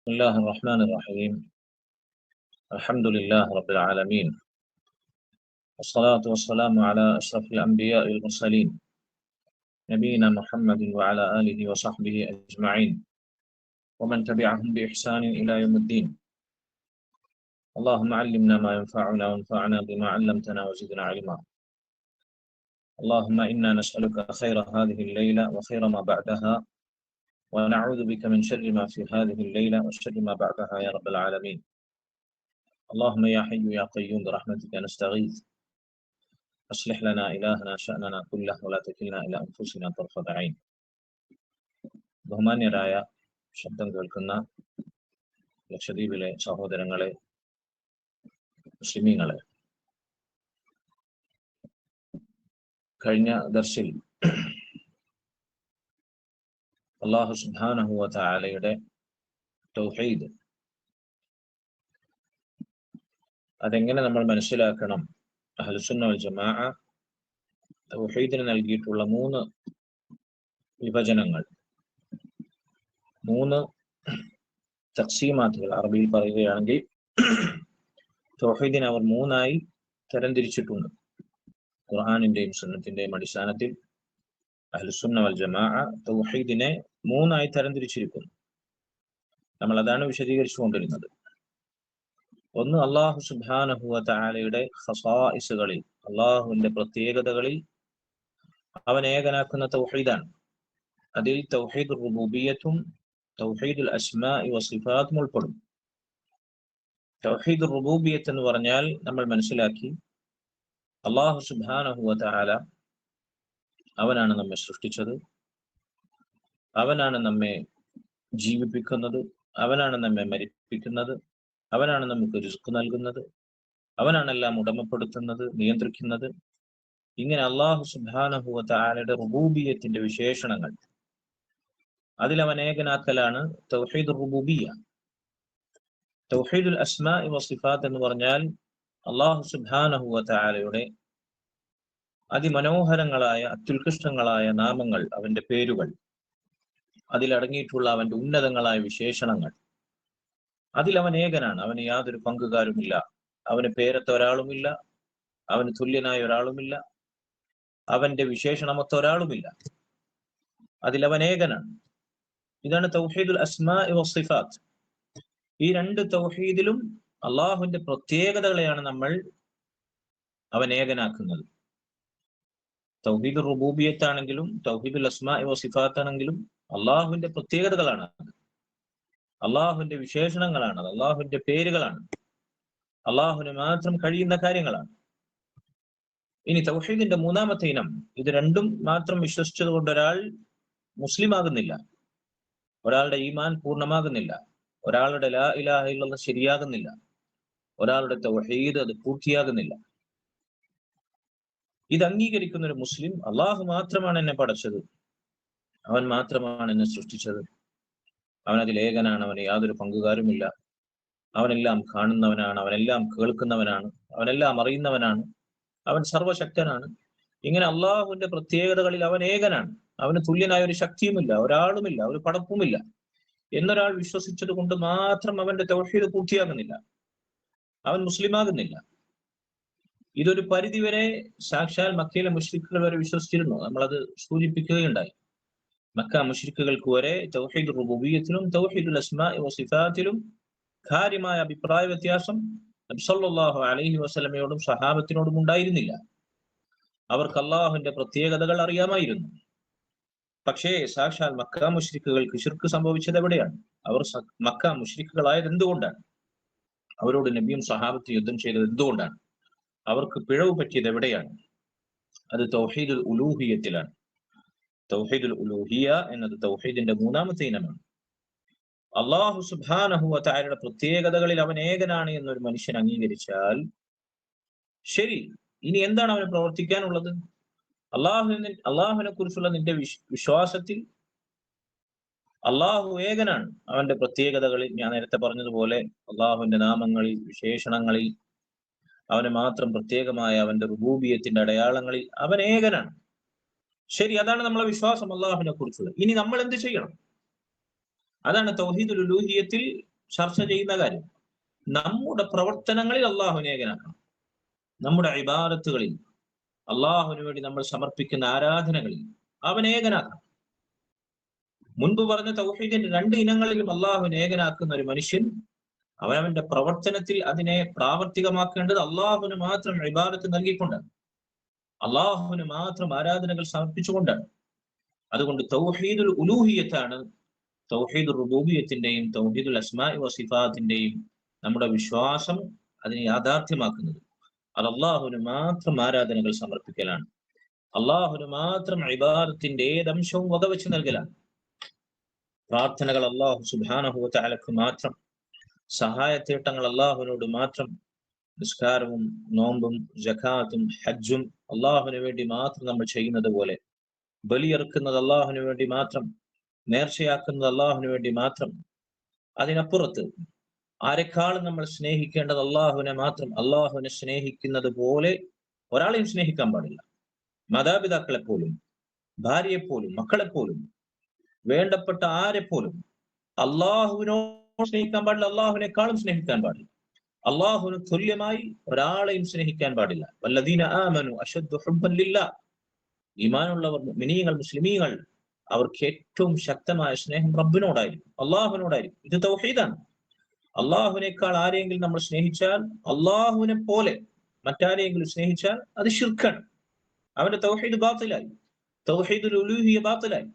بسم الله الرحمن الرحيم. الحمد لله رب العالمين، والصلاة والسلام على أشرف الأنبياء والمرسلين نبينا محمد وعلى آله وصحبه أجمعين ومن تبعهم بإحسان إلى يوم الدين. اللهم علمنا ما ينفعنا وانفعنا بما علمتنا وزدنا علما. اللهم إنا نسألك خير هذه الليلة وخير ما بعدها، ونعوذ بك من شر ما في هذه الليلة وشر ما بعدها يا رب العالمين. اللهم يا حي يا قيوم برحمتك نستغيث، أصلح لنا إلهنا شأننا كله ولا تكلنا إلى أنفسنا طرفة عين. ബഹുമാന്യരായ ശബ്ദം കേൾക്കുന്ന ലക്ഷദ്വീപിലെ സഹോദരങ്ങളെ, മുസ്ലിമീങ്ങളെ, കഴിഞ്ഞ ദർസിൽ അല്ലാഹു സുബ്ഹാനഹു വ തആലയുടെ തൗഹീദ് അതെങ്ങനെ നമ്മൾ മനസ്സിലാക്കണം, അഹ്ലുസുന്ന വൽ ജമാഅ തൗഹീദിന് നൽകിയിട്ടുള്ള 3 വിഭജനങ്ങൾ, 3 തഖ്സീമാത്തുകൾ, അറബിയിൽ പറയുകയാണെങ്കിൽ തൗഹീദിനെ അവർ 3ആയി തരംതിരിച്ചിട്ടുണ്ട്. ഖുർആനിന്റെയും സുന്നത്തിന്റെയും അടിസ്ഥാനത്തിൽ അഹ്ലുസുന്ന വൽ ജമാഅ തൗഹീദിനെ 3ആയി തരംതിരിച്ചിരിക്കുന്നു. നമ്മൾ അതാണ് വിശദീകരിച്ചുകൊണ്ടിരുന്നത്. ഒന്ന്, അല്ലാഹു സുബ്ഹാനഹു വ തആലയുടെ ഖസായിസുകളിൽ, അല്ലാഹുവിന്റെ പ്രത്യേകതകളിൽ അവൻ ഏകനാക്കുന്ന തൗഹീദാണ്. അതിൽ തൗഹീദുർ റുബൂബിയ്യത്തും തൗഹീദുൽ അസ്മാഇ വസിഫാത്തും ഉൾപ്പെടും. തൗഹീദുർ റുബൂബിയ്യത്ത് എന്ന് പറഞ്ഞാൽ നമ്മൾ മനസ്സിലാക്കി, അല്ലാഹു സുബ്ഹാനഹു വ തആല അവനാണ് നമ്മെ സൃഷ്ടിച്ചത്, അവനാണ് നമ്മെ ജീവിപ്പിക്കുന്നത്, അവനാണ് നമ്മെ മരിപ്പിക്കുന്നത്, അവനാണ് നമുക്ക് റിസ്ക് നൽകുന്നത്, അവനാണെല്ലാം ഉടമപ്പെടുത്തുന്നത്, നിയന്ത്രിക്കുന്നത്. ഇങ്ങനെ അല്ലാഹു സുബ്ഹാനഹു വ തആലയുടെ റുബൂബിയ്യത്തിന്റെ വിശേഷണങ്ങൾ, അതിൽ അവൻ ഏകനാക്കലാണ് തൗഹീദുർ റുബൂബിയ്യ. തൗഹീദുൽ അസ്മാഇ വസിഫാത്ത് എന്ന് പറഞ്ഞാൽ അല്ലാഹു സുബ്ഹാനഹു വ തആലയുടെ അതിമനോഹരങ്ങളായ അത്യുത്കൃഷ്ടങ്ങളായ നാമങ്ങൾ, അവന്റെ പേരുകൾ, അതിലടങ്ങിയിട്ടുള്ള അവന്റെ ഉന്നതങ്ങളായ വിശേഷണങ്ങൾ, അതിൽ അവൻ ഏകനാണ്, അവന് യാതൊരു പങ്കുകാരുമില്ല, അവന് പേരത്ത ഒരാളുമില്ല, അവന് തുല്യനായ ഒരാളുമില്ല, അവന്റെ വിശേഷണമൊത്ത ഒരാളുമില്ല, അതിൽ അവൻ ഏകനാണ്. ഇതാണ് തൗഹീദുൽ അസ്മാഇ വസിഫാത്ത്. ഈ 2 തൗഹീദിലും അള്ളാഹുവിന്റെ പ്രത്യേകതകളെയാണ് നമ്മൾ അവൻ ഏകനാക്കുന്നത്. തൗഹീദുർ റുബൂബിയ്യത്ത് ആണെങ്കിലും തൗഹീദുൽ അസ്മാഇ വസിഫാത്ത് ആണെങ്കിലും അള്ളാഹുവിന്റെ പ്രത്യേകതകളാണ്, അള്ളാഹുവിന്റെ വിശേഷണങ്ങളാണ്, അള്ളാഹുവിന്റെ പേരുകളാണ്, അള്ളാഹുവിന് മാത്രം കഴിയുന്ന കാര്യങ്ങളാണ്. ഇനി തൗഹീദിന്റെ 3ാമത്തെ ഇനം, ഇത് രണ്ടും മാത്രം വിശ്വസിച്ചത് കൊണ്ട് ഒരാൾ മുസ്ലിം ആകുന്നില്ല, ഒരാളുടെ ഈമാൻ പൂർണ്ണമാകുന്നില്ല, ഒരാളുടെ ലാ ഇലാഹ ഇല്ലല്ലാഹ് ശരിയാകുന്നില്ല, ഒരാളുടെ തൗഹീദ് അത് പൂർത്തിയാകുന്നില്ല. ഇത് അംഗീകരിക്കുന്ന ഒരു മുസ്ലിം, അള്ളാഹു മാത്രമാണ് എന്നെ പടച്ചത്, അവൻ മാത്രമാണ് എന്നെ സൃഷ്ടിച്ചത്, അവൻ അതിൽ ഏകനാണ്, അവന് യാതൊരു പങ്കുകാരുമില്ല, അവനെല്ലാം കാണുന്നവനാണ്, അവനെല്ലാം കേൾക്കുന്നവനാണ്, അവനെല്ലാം അറിയുന്നവനാണ്, അവൻ സർവശക്തനാണ്. ഇങ്ങനെ അള്ളാഹുവിന്റെ പ്രത്യേകതകളിൽ അവൻ ഏകനാണ്, അവന് തുല്യനായ ഒരു ശക്തിയുമില്ല, ഒരാളുമില്ല, ഒരു പടപ്പുമില്ല എന്നൊരാൾ വിശ്വസിച്ചത് കൊണ്ട് മാത്രം അവന്റെ തൗഹീദ് പൂർത്തിയാകുന്നില്ല, അവൻ മുസ്ലിമാകുന്നില്ല. ഇതൊരു പരിധിവരെ സാക്ഷാൽ മക്കയിലെ മുശ്രിക്കുകൾ വരെ വിശ്വസിച്ചിരുന്നു. നമ്മളത് സൂചിപ്പിക്കുകയുണ്ടായി. മക്ക മുശ്രിക്കുകൾക്ക് വരെ തൗഹീദുർ റുബൂബിയ്യത്തിലും തൗഹീദുൽ അസ്മാഇ വസിഫാത്തിലും കാര്യമായ അഭിപ്രായ വ്യത്യാസം നബി സല്ലല്ലാഹു അലൈഹി വസല്ലമയോടും സഹാബത്തിനോടും ഉണ്ടായിരുന്നില്ല. അവർക്ക് അള്ളാഹുവിന്റെ പ്രത്യേകതകൾ അറിയാമായിരുന്നു. പക്ഷേ സാക്ഷാൽ മക്ക മുശ്രിക്കുകൾക്ക് ശിർക്ക് സംഭവിച്ചത് എവിടെയാണ്? അവർ മക്ക മുശ്രിക്കുകളായത് എന്തുകൊണ്ടാണ്? അവരോട് നബിയും സഹാബത്തും യുദ്ധം ചെയ്തത് എന്തുകൊണ്ടാണ്? അവർക്ക് പിഴവ് പറ്റിയത് എവിടെയാണ്? അത് തൗഹീദുൽ ഉലൂഹിയ്യത്തിലാണ്. തൗഹീദുൽ ഉലൂഹിയ എന്നത് തൗഹീദിന്റെ 3ാമത്തെ ഇനമാണ്. അല്ലാഹു സുബ്ഹാനഹു വ തആലയുടെ പ്രത്യേകതകളിൽ അവൻ ഏകനാണ് എന്നൊരു മനുഷ്യൻ അംഗീകരിച്ചാൽ ശരി, ഇനി എന്താണ് അവന് പ്രവർത്തിക്കാനുള്ളത്? അള്ളാഹുവിനെ കുറിച്ചുള്ള നിന്റെ വിശ്വാസത്തിൽ അള്ളാഹു ഏകനാണ്, അവന്റെ പ്രത്യേകതകളിൽ, ഞാൻ നേരത്തെ പറഞ്ഞതുപോലെ അള്ളാഹുവിന്റെ നാമങ്ങളിൽ, വിശേഷണങ്ങളിൽ, അവന് മാത്രം പ്രത്യേകമായ അവന്റെ റുബൂബിയ്യത്തിന്റെ അടയാളങ്ങളിൽ അവൻ ഏകനാണ്. ശരി, അതാണ് നമ്മളെ വിശ്വാസം അള്ളാഹുവിനെ കുറിച്ചുള്ളത്. ഇനി നമ്മൾ എന്ത് ചെയ്യണം? അതാണ് തൗഹീദുൽ ഉലൂഹിയ്യത്തിൽ ചർച്ച ചെയ്യുന്ന കാര്യം. നമ്മുടെ പ്രവർത്തനങ്ങളിൽ അള്ളാഹുവിനെ ഏകനാക്കണം. നമ്മുടെ ഇബാദത്തുകളിൽ, അള്ളാഹുവിന് വേണ്ടി നമ്മൾ സമർപ്പിക്കുന്ന ആരാധനകളിൽ അവൻ ഏകനാക്കണം. മുൻപ് പറഞ്ഞ തൗഹീദിന്റെ 2 ഇനങ്ങളിലും അള്ളാഹുവിനെ ഏകനാക്കുന്ന ഒരു മനുഷ്യൻ അവനവന്റെ പ്രവർത്തനത്തിൽ അതിനെ പ്രാവർത്തികമാക്കേണ്ടത് അള്ളാഹുവിന് മാത്രം ഇബാദത്ത് നൽകിക്കൊണ്ടാണ്, അള്ളാഹുവിന് മാത്രം ആരാധനകൾ സമർപ്പിച്ചുകൊണ്ടാണ്. അതുകൊണ്ട് തൗഹീദുൽ ഉലൂഹിയത്താണ് തൗഹീദുൽ റുബൂബിയത്തിന്റെയും തൗഹീദുൽ അസ്മാഇ വസിഫാത്തിന്റെയും നമ്മുടെ വിശ്വാസം അതിനെ യാഥാർത്ഥ്യമാക്കുന്നത്. അത് അള്ളാഹുവിന് മാത്രം ആരാധനകൾ സമർപ്പിക്കലാണ്, അള്ളാഹുവിന് മാത്രം ഇബാദത്തിന്റെ ഏതംശവും വകവെച്ച് നൽകലാണ്. പ്രാർത്ഥനകൾ അള്ളാഹു സുബ്ഹാനഹു വ തആലക്ക് മാത്രം, സഹായത്തേട്ടങ്ങൾ അള്ളാഹുവിനോട് മാത്രം, നിസ്കാരവും നോമ്പും ജകാത്തും ഹജ്ജും അള്ളാഹുവിന് വേണ്ടി മാത്രം നമ്മൾ ചെയ്യുന്നത് പോലെ, ബലിയെറുക്കുന്നത് അള്ളാഹുവിന് വേണ്ടി മാത്രം, നേർച്ചയാക്കുന്നത് അള്ളാഹുവിന് വേണ്ടി മാത്രം. അതിനപ്പുറത്ത് ആരെക്കാളും നമ്മൾ സ്നേഹിക്കേണ്ടത് അള്ളാഹുവിനെ മാത്രം. അള്ളാഹുവിനെ സ്നേഹിക്കുന്നത് പോലെ ഒരാളെയും സ്നേഹിക്കാൻ പാടില്ല. മാതാപിതാക്കളെപ്പോലും, ഭാര്യയെപ്പോലും, മക്കളെപ്പോലും, വേണ്ടപ്പെട്ട ആരെപ്പോലും അള്ളാഹുവിനോട് സ്നേഹിക്കാൻ പാടില്ല, അള്ളാഹുവിനേക്കാളും സ്നേഹിക്കാൻ പാടില്ല. അള്ളാഹുവിന് തുല്യമായി ഒരാളെയും സ്നേഹിക്കാൻ പാടില്ല. വല്ലദീന ആമനു അശദ്ദു ഹുബ്ബൻ ലില്ലാഹ്, ഈമാനുള്ളവർ, മുഅ്മിനീങ്ങൾ, മുസ്ലിമീങ്ങൾ, അവർക്ക് ഏറ്റവും ശക്തമായ സ്നേഹം റബ്ബിനോടായിരിക്കും, അള്ളാഹുവിനോടായിരിക്കും. ഇത് തൗഹീദാണ്. അള്ളാഹുവിനേക്കാൾ ആരെയെങ്കിലും നമ്മൾ സ്നേഹിച്ചാൽ, അള്ളാഹുവിനെ പോലെ മറ്റാരെയെങ്കിലും സ്നേഹിച്ചാൽ അത് ശിർക്കാണ്. അവന്റെ തൗഹീദ് ബാത്തിലായി, തൗഹീദുൽ ഉലൂഹിയ ബാത്തിലായി.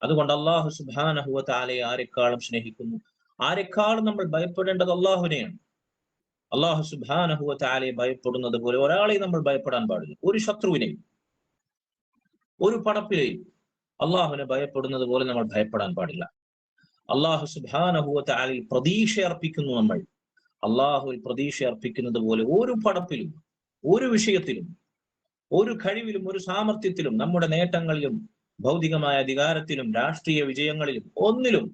അതുകൊണ്ട് അള്ളാഹു സുബ്ഹാനഹു വ തആലയെ ആരെക്കാളും സ്നേഹിക്കുന്നു, ആരെക്കാളും നമ്മൾ ഭയപ്പെടേണ്ടത് അള്ളാഹുവിനെയാണ്. അള്ളാഹു സുബ്ഹാനഹു വ തആലയെ ഭയപ്പെടുന്നത് പോലെ ഒരാളെയും നമ്മൾ ഭയപ്പെടാൻ പാടില്ല. ഒരു ശത്രുവിനെയും, ഒരു പടപ്പിനെയും അള്ളാഹുവിനെ ഭയപ്പെടുന്നത് പോലെ നമ്മൾ ഭയപ്പെടാൻ പാടില്ല. അള്ളാഹു സുബ്ഹാനഹു വ തആലയിൽ പ്രതീക്ഷ അർപ്പിക്കുന്നു നമ്മൾ. അള്ളാഹുവിൽ പ്രതീക്ഷ അർപ്പിക്കുന്നത് പോലെ ഒരു പടപ്പിലും, ഒരു വിഷയത്തിലും, ഒരു കഴിവിലും, ഒരു സാമർത്ഥ്യത്തിലും, നമ്മുടെ നേട്ടങ്ങളിലും, ഭൗതികമായ അധികാരത്തിലും, രാഷ്ട്രീയ വിജയങ്ങളിലും ഒന്നിലും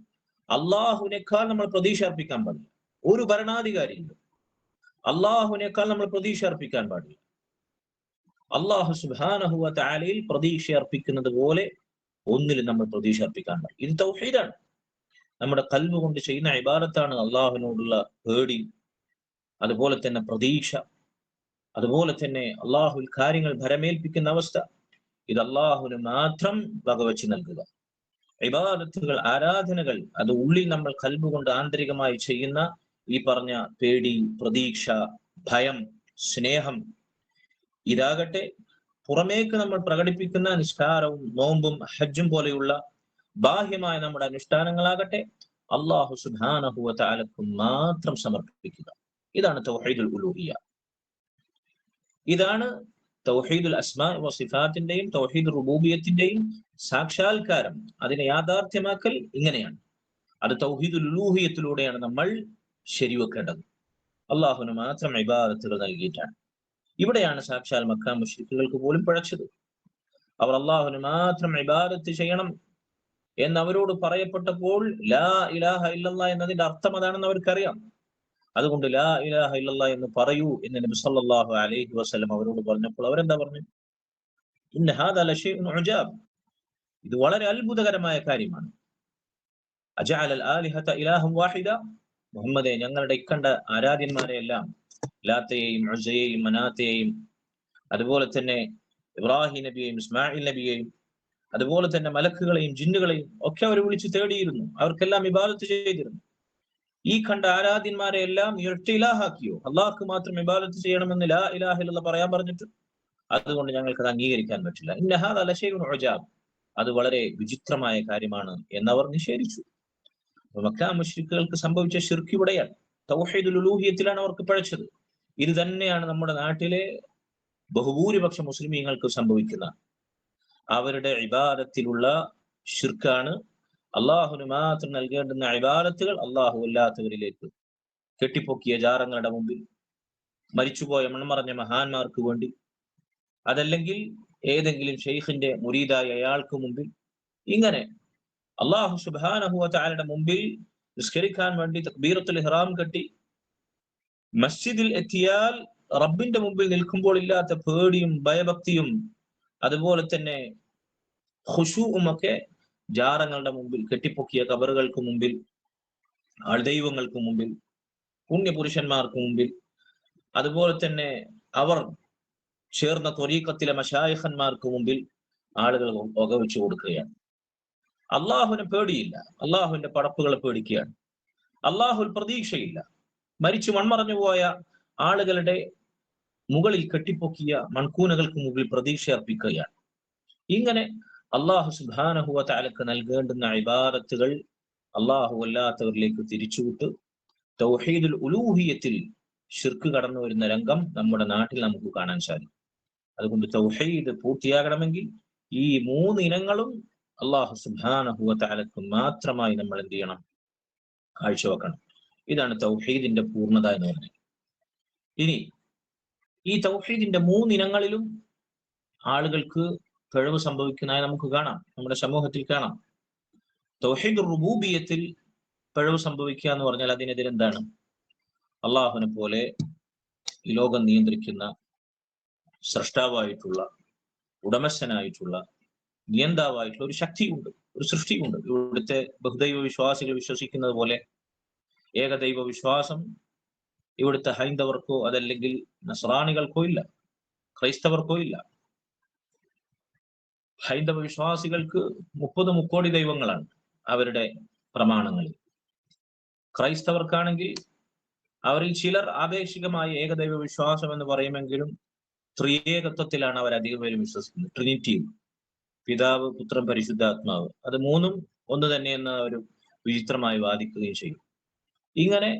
അള്ളാഹുവിനേക്കാൾ നമ്മൾ പ്രതീക്ഷ അർപ്പിക്കാൻ പാടില്ല. ഒരു ഭരണാധികാരിയിലും അള്ളാഹുവിനേക്കാൾ നമ്മൾ പ്രതീക്ഷ അർപ്പിക്കാൻ പാടില്ല. അള്ളാഹു സുബ്ഹാനഹു വ തആലയിൽ പ്രതീക്ഷ അർപ്പിക്കുന്നത് പോലെ ഒന്നിലും നമ്മൾ പ്രതീക്ഷ അർപ്പിക്കാൻ പാടില്ല. ഇത് തൗഹീദാണ്. നമ്മുടെ ഖൽബ് കൊണ്ട് ചെയ്യുന്ന ഇബാദത്താണ് അള്ളാഹുവിനോടുള്ള പേടി, അതുപോലെ തന്നെ പ്രതീക്ഷ, അതുപോലെ തന്നെ അള്ളാഹുവിൽ കാര്യങ്ങൾ ഭരമേൽപ്പിക്കുന്ന അവസ്ഥ. ഇത് അള്ളാഹുവിന് മാത്രം വകവെച്ച് നൽകുക. ഇബാദത്തുകൾ, ആരാധനകൾ, അത് ഉള്ളിൽ നമ്മൾ ഖൽബ് കൊണ്ട് ആന്തരികമായി ചെയ്യുന്ന ഈ പറഞ്ഞ പേടി, പ്രതീക്ഷ, ഭയം, സ്നേഹം, ഇതാകട്ടെ പുറമേക്ക് നമ്മൾ പ്രകടിപ്പിക്കുന്ന നിസ്കാരവും നോമ്പും ഹജ്ജും പോലെയുള്ള ബാഹ്യമായ നമ്മുടെ അനുഷ്ഠാനങ്ങളാകട്ടെ അള്ളാഹു സുബ്ഹാനഹു വ തആലക്ക് മാത്രം സമർപ്പിക്കുക. ഇതാണ് തൗഹീദുൽ ഉലൂഹിയ്യ. ഇതാണ് തൗഹീദുൽ അസ്മാഇ വസിഫാത്തിന്റെയും തൗഹീദുർ റുബൂബിയ്യത്തിന്റെയും സാക്ഷാത്കാരം. അതിനെ യാഥാർത്ഥ്യമാക്കൽ ഇങ്ങനെയാണ്. അത് തൗഹീദുൽ ഉലൂഹിയ്യത്തിലൂടെയാണ് നമ്മൾ ശരിവെക്കേണ്ടത്. അള്ളാഹുവിന് മാത്രം ഇബാദത്തുകൾ നൽകിയിട്ടാണ്. ഇവിടെയാണ് സാക്ഷാൽ മക്ക മുശ്രിക്കുകൾക്ക് പോലും പിഴച്ചത്. അവർ അള്ളാഹുവിന് മാത്രം ഇബാദത്ത് ചെയ്യണം എന്ന് അവരോട് പറയപ്പെട്ടപ്പോൾ ലാ ഇലാഹ ഇല്ലല്ലാഹ് എന്നതിന്റെ അർത്ഥം അതാണെന്ന് അവർക്കറിയാം. അതുകൊണ്ട് ലാ ഇലാഹ ഇല്ലല്ലാഹ് എന്ന് പറയൂ എന്ന് നബി സല്ലല്ലാഹു അലൈഹി വസല്ലം അവരോട് പറഞ്ഞപ്പോൾ അവരെന്താ പറഞ്ഞു? ഇന്ന ഹാദാ ലശൈഉൻ ഉജാബ്, ഇത് വളരെ അത്ഭുതകരമായ കാര്യമാണ്. അജഅലൽ ആലിഹത ഇലാഹൻ വാഹിദ, മുഹമ്മദേ, ഞങ്ങളുടെ ഇക്കണ്ട ആരാധ്യന്മാരെ എല്ലാം, ലാത്തയെയും ഉസ്സയെയും മനാത്തയെയും അതുപോലെ തന്നെ ഇബ്രാഹിം നബിയെയും ഇസ്മായിൽ നബിയെയും അതുപോലെ തന്നെ മലക്കുകളെയും ജിന്നുകളെയും ഒക്കെ അവർ വിളിച്ച് തേടിയിരുന്നു. അവർക്കെല്ലാം ഇബാദത്ത് ചെയ്തിരുന്നു. ഈ കണ്ട ആരാധ്യന്മാരെ എല്ലാം ഇരട്ട ഇലാഹാക്കിയോ? അള്ളാഹ്ക്ക് മാത്രം ഇബാദത്ത് ചെയ്യണമെന്ന് ലാ ഇലാഹ ഇല്ലല്ലാഹ് പറയാൻ പറഞ്ഞിട്ട് അതുകൊണ്ട് ഞങ്ങൾക്ക് അത് അംഗീകരിക്കാൻ പറ്റില്ല. ഇന്ന ഹാദാ ലശൈഉൻ ഉജാബ്, അത് വളരെ വിചിത്രമായ കാര്യമാണ് എന്നവർ നിഷേധിച്ചു. മക്ക മുശ്രിക്കുകൾക്ക് സംഭവിച്ച ശിർക്ക് ഇവിടെയാണ്. തൗഹീദുൽ ഉലൂഹിയ്യത്തിലാണ് അവർക്ക് പിഴച്ചത്. ഇത് തന്നെയാണ് നമ്മുടെ നാട്ടിലെ ബഹുഭൂരിപക്ഷ മുസ്ലിമീങ്ങൾക്ക് സംഭവിക്കുന്ന അവരുടെ ഇബാദത്തിലുള്ള ശിർക്കാണ്. അള്ളാഹുവിന് മാത്രം നൽകേണ്ടുന്ന ഇബാദത്തുകൾ അള്ളാഹു അല്ലാത്തവരിലേക്ക്, കെട്ടിപ്പൊക്കിയ ജാറങ്ങളുടെ മുമ്പിൽ, മരിച്ചുപോയ മൺമറഞ്ഞ മഹാന്മാർക്ക് വേണ്ടി, അതല്ലെങ്കിൽ ഏതെങ്കിലും ഷെയ്ഖിന്റെ മുരീദായ അയാൾക്ക് മുമ്പിൽ, ഇങ്ങനെ അള്ളാഹു സുബ്ഹാനഹു വ തആലയുടെ മുമ്പിൽ നിസ്കരിക്കാൻ വേണ്ടി തക്ബീറത്തുൽ ഇഹ്റാം കെട്ടി മസ്ജിദിൽ എത്തിയാൽ റബ്ബിന്റെ മുമ്പിൽ നിൽക്കുമ്പോൾ ഇല്ലാത്ത പേടിയും ഭയഭക്തിയും അതുപോലെ തന്നെ ഖുശൂഉം ഒക്കെ ജാറങ്ങളുടെ മുമ്പിൽ, കെട്ടിപ്പൊക്കിയ കബറുകൾക്ക് മുമ്പിൽ ആൾദൈവങ്ങൾക്ക് മുമ്പിൽ, പുണ്യപുരുഷന്മാർക്ക് മുമ്പിൽ, അതുപോലെ തന്നെ അവർ ചേർന്ന ത്വരീഖത്തിലെ മശായിഖന്മാർക്ക് മുമ്പിൽ ആളുകൾ വകവെച്ചു കൊടുക്കുകയാണ്. അള്ളാഹുവിനെ പേടിയില്ല, അള്ളാഹുവിന്റെ പടപ്പുകളെ പേടിക്കുകയാണ്. അള്ളാഹുൽ പ്രതീക്ഷയില്ല. മരിച്ചു മൺമറഞ്ഞു പോയ ആളുകളുടെ മുകളിൽ കെട്ടിപ്പൊക്കിയ മൺകൂനകൾക്ക് മുകളിൽ പ്രതീക്ഷ അർപ്പിക്കുകയാണ്. ഇങ്ങനെ അള്ളാഹു സുബ്ഹാനഹു വ തആലക്ക് നൽകേണ്ടുന്ന ഇബാദത്തുകൾ അള്ളാഹു അല്ലാത്തവരിലേക്ക് തിരിച്ചുവിട്ട് തൗഹീദുൽ ഉലൂഹിയത്തിൽ ശിർക്ക് കടന്നു വരുന്ന രംഗം നമ്മുടെ നാട്ടിൽ നമുക്ക് കാണാൻ സാധിക്കും. അതുകൊണ്ട് തൗഹീദ് പൂർത്തിയാകണമെങ്കിൽ ഈ 3 ഇനങ്ങളും അള്ളാഹു സുബ്ഹാനഹു വ തആലക്ക് മാത്രമായി നമ്മൾ എന്ത് ചെയ്യണം? കാഴ്ചവെക്കണം. ഇതാണ് തൗഹീദിന്റെ പൂർണ്ണത എന്ന് പറഞ്ഞത്. ഇനി ഈ തൗഹീദിന്റെ 3 ഇനങ്ങളിലും ആളുകൾക്ക് പിഴവ് സംഭവിക്കുന്നതായി നമുക്ക് കാണാം, നമ്മുടെ സമൂഹത്തിൽ കാണാം. തൗഹീദുർ റുബൂബിയ്യത്തിൽ പിഴവ് സംഭവിക്കുക എന്ന് പറഞ്ഞാൽ അതിനെതിരെ എന്താണ്? അള്ളാഹുവിനെ പോലെ ഈ ലോകം നിയന്ത്രിക്കുന്ന സ്രഷ്ടാവായിട്ടുള്ള, ഉടമസ്ഥനായിട്ടുള്ള, നിയന്താവായിട്ടുള്ള ഒരു ശക്തിയുണ്ട്, ഒരു സൃഷ്ടിയുണ്ട്. ഇവിടുത്തെ ബഹുദൈവ വിശ്വാസികൾ വിശ്വസിക്കുന്നത് പോലെ ഏകദൈവ വിശ്വാസം ഇവിടുത്തെ ഹൈന്ദവർക്കോ അതല്ലെങ്കിൽ നസ്രാണികൾക്കോ ഇല്ല, ക്രൈസ്തവർക്കോ ഇല്ല. ഹൈന്ദവ വിശ്വാസികൾക്ക് 30 മുക്കോടി ദൈവങ്ങളാണ് അവരുടെ പ്രമാണങ്ങളിൽ. ക്രൈസ്തവർക്കാണെങ്കിൽ അവരിൽ ചിലർ ആപേക്ഷികമായ ഏകദൈവ വിശ്വാസം എന്ന് പറയുമെങ്കിലും ത്രിയേകത്വത്തിലാണ് അവർ അധികം പേരും വിശ്വസിക്കുന്നത്. ട്രിനിറ്റി, പിതാവ്, പുത്രൻ, പരിശുദ്ധാത്മാവ്, അത് 3ഉം ഒന്ന് തന്നെയെന്ന് അവർ വിചിത്രമായി വാദിക്കുകയും ചെയ്യും. ഇങ്ങനെ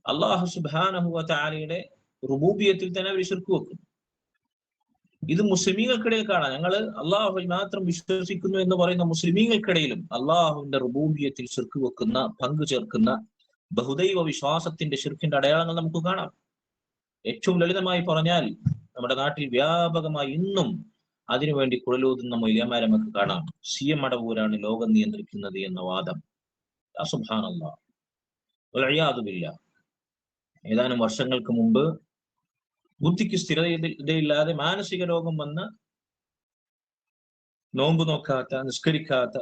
അള്ളാഹു സുബ്ഹാനഹു വ തആലയുടെ റുബൂബിയത്തിൽ തന്നെ അവർ ശിർക്ക് വെക്കും. ഇത് മുസ്ലിമീങ്ങൾക്കിടയിൽ കാണാം. ഞങ്ങൾ അള്ളാഹുവിൽ മാത്രം വിശ്വസിക്കുന്നു എന്ന് പറയുന്ന മുസ്ലിമീങ്ങൾക്കിടയിലും അള്ളാഹുവിന്റെ റുബൂബിയത്തിൽ ശിർക്ക് വെക്കുന്ന, പങ്കു ചേർക്കുന്ന ബഹുദൈവ വിശ്വാസത്തിന്റെ ശിർക്കിന്റെ അടയാളങ്ങൾ നമുക്ക് കാണാം. ഏറ്റവും ലളിതമായി പറഞ്ഞാൽ നമ്മുടെ നാട്ടിൽ വ്യാപകമായി ഇന്നും അതിനുവേണ്ടി കുഴലൂതുന്ന മൊയ്ലിയന്മാരെ നമുക്ക് കാണാം. CM മടവൂരാണ് ലോകം നിയന്ത്രിക്കുന്നത് എന്ന വാദം. സുബ്ഹാനല്ലാഹ് വൽഇയാദു ബില്ലാഹ്. ഏതാനും വർഷങ്ങൾക്ക് മുമ്പ് ബുദ്ധിക്ക് സ്ഥിരതയില്ലാതെ മാനസിക രോഗം വന്ന് നോമ്പ് നോക്കാത്ത, നിസ്കരിക്കാത്ത,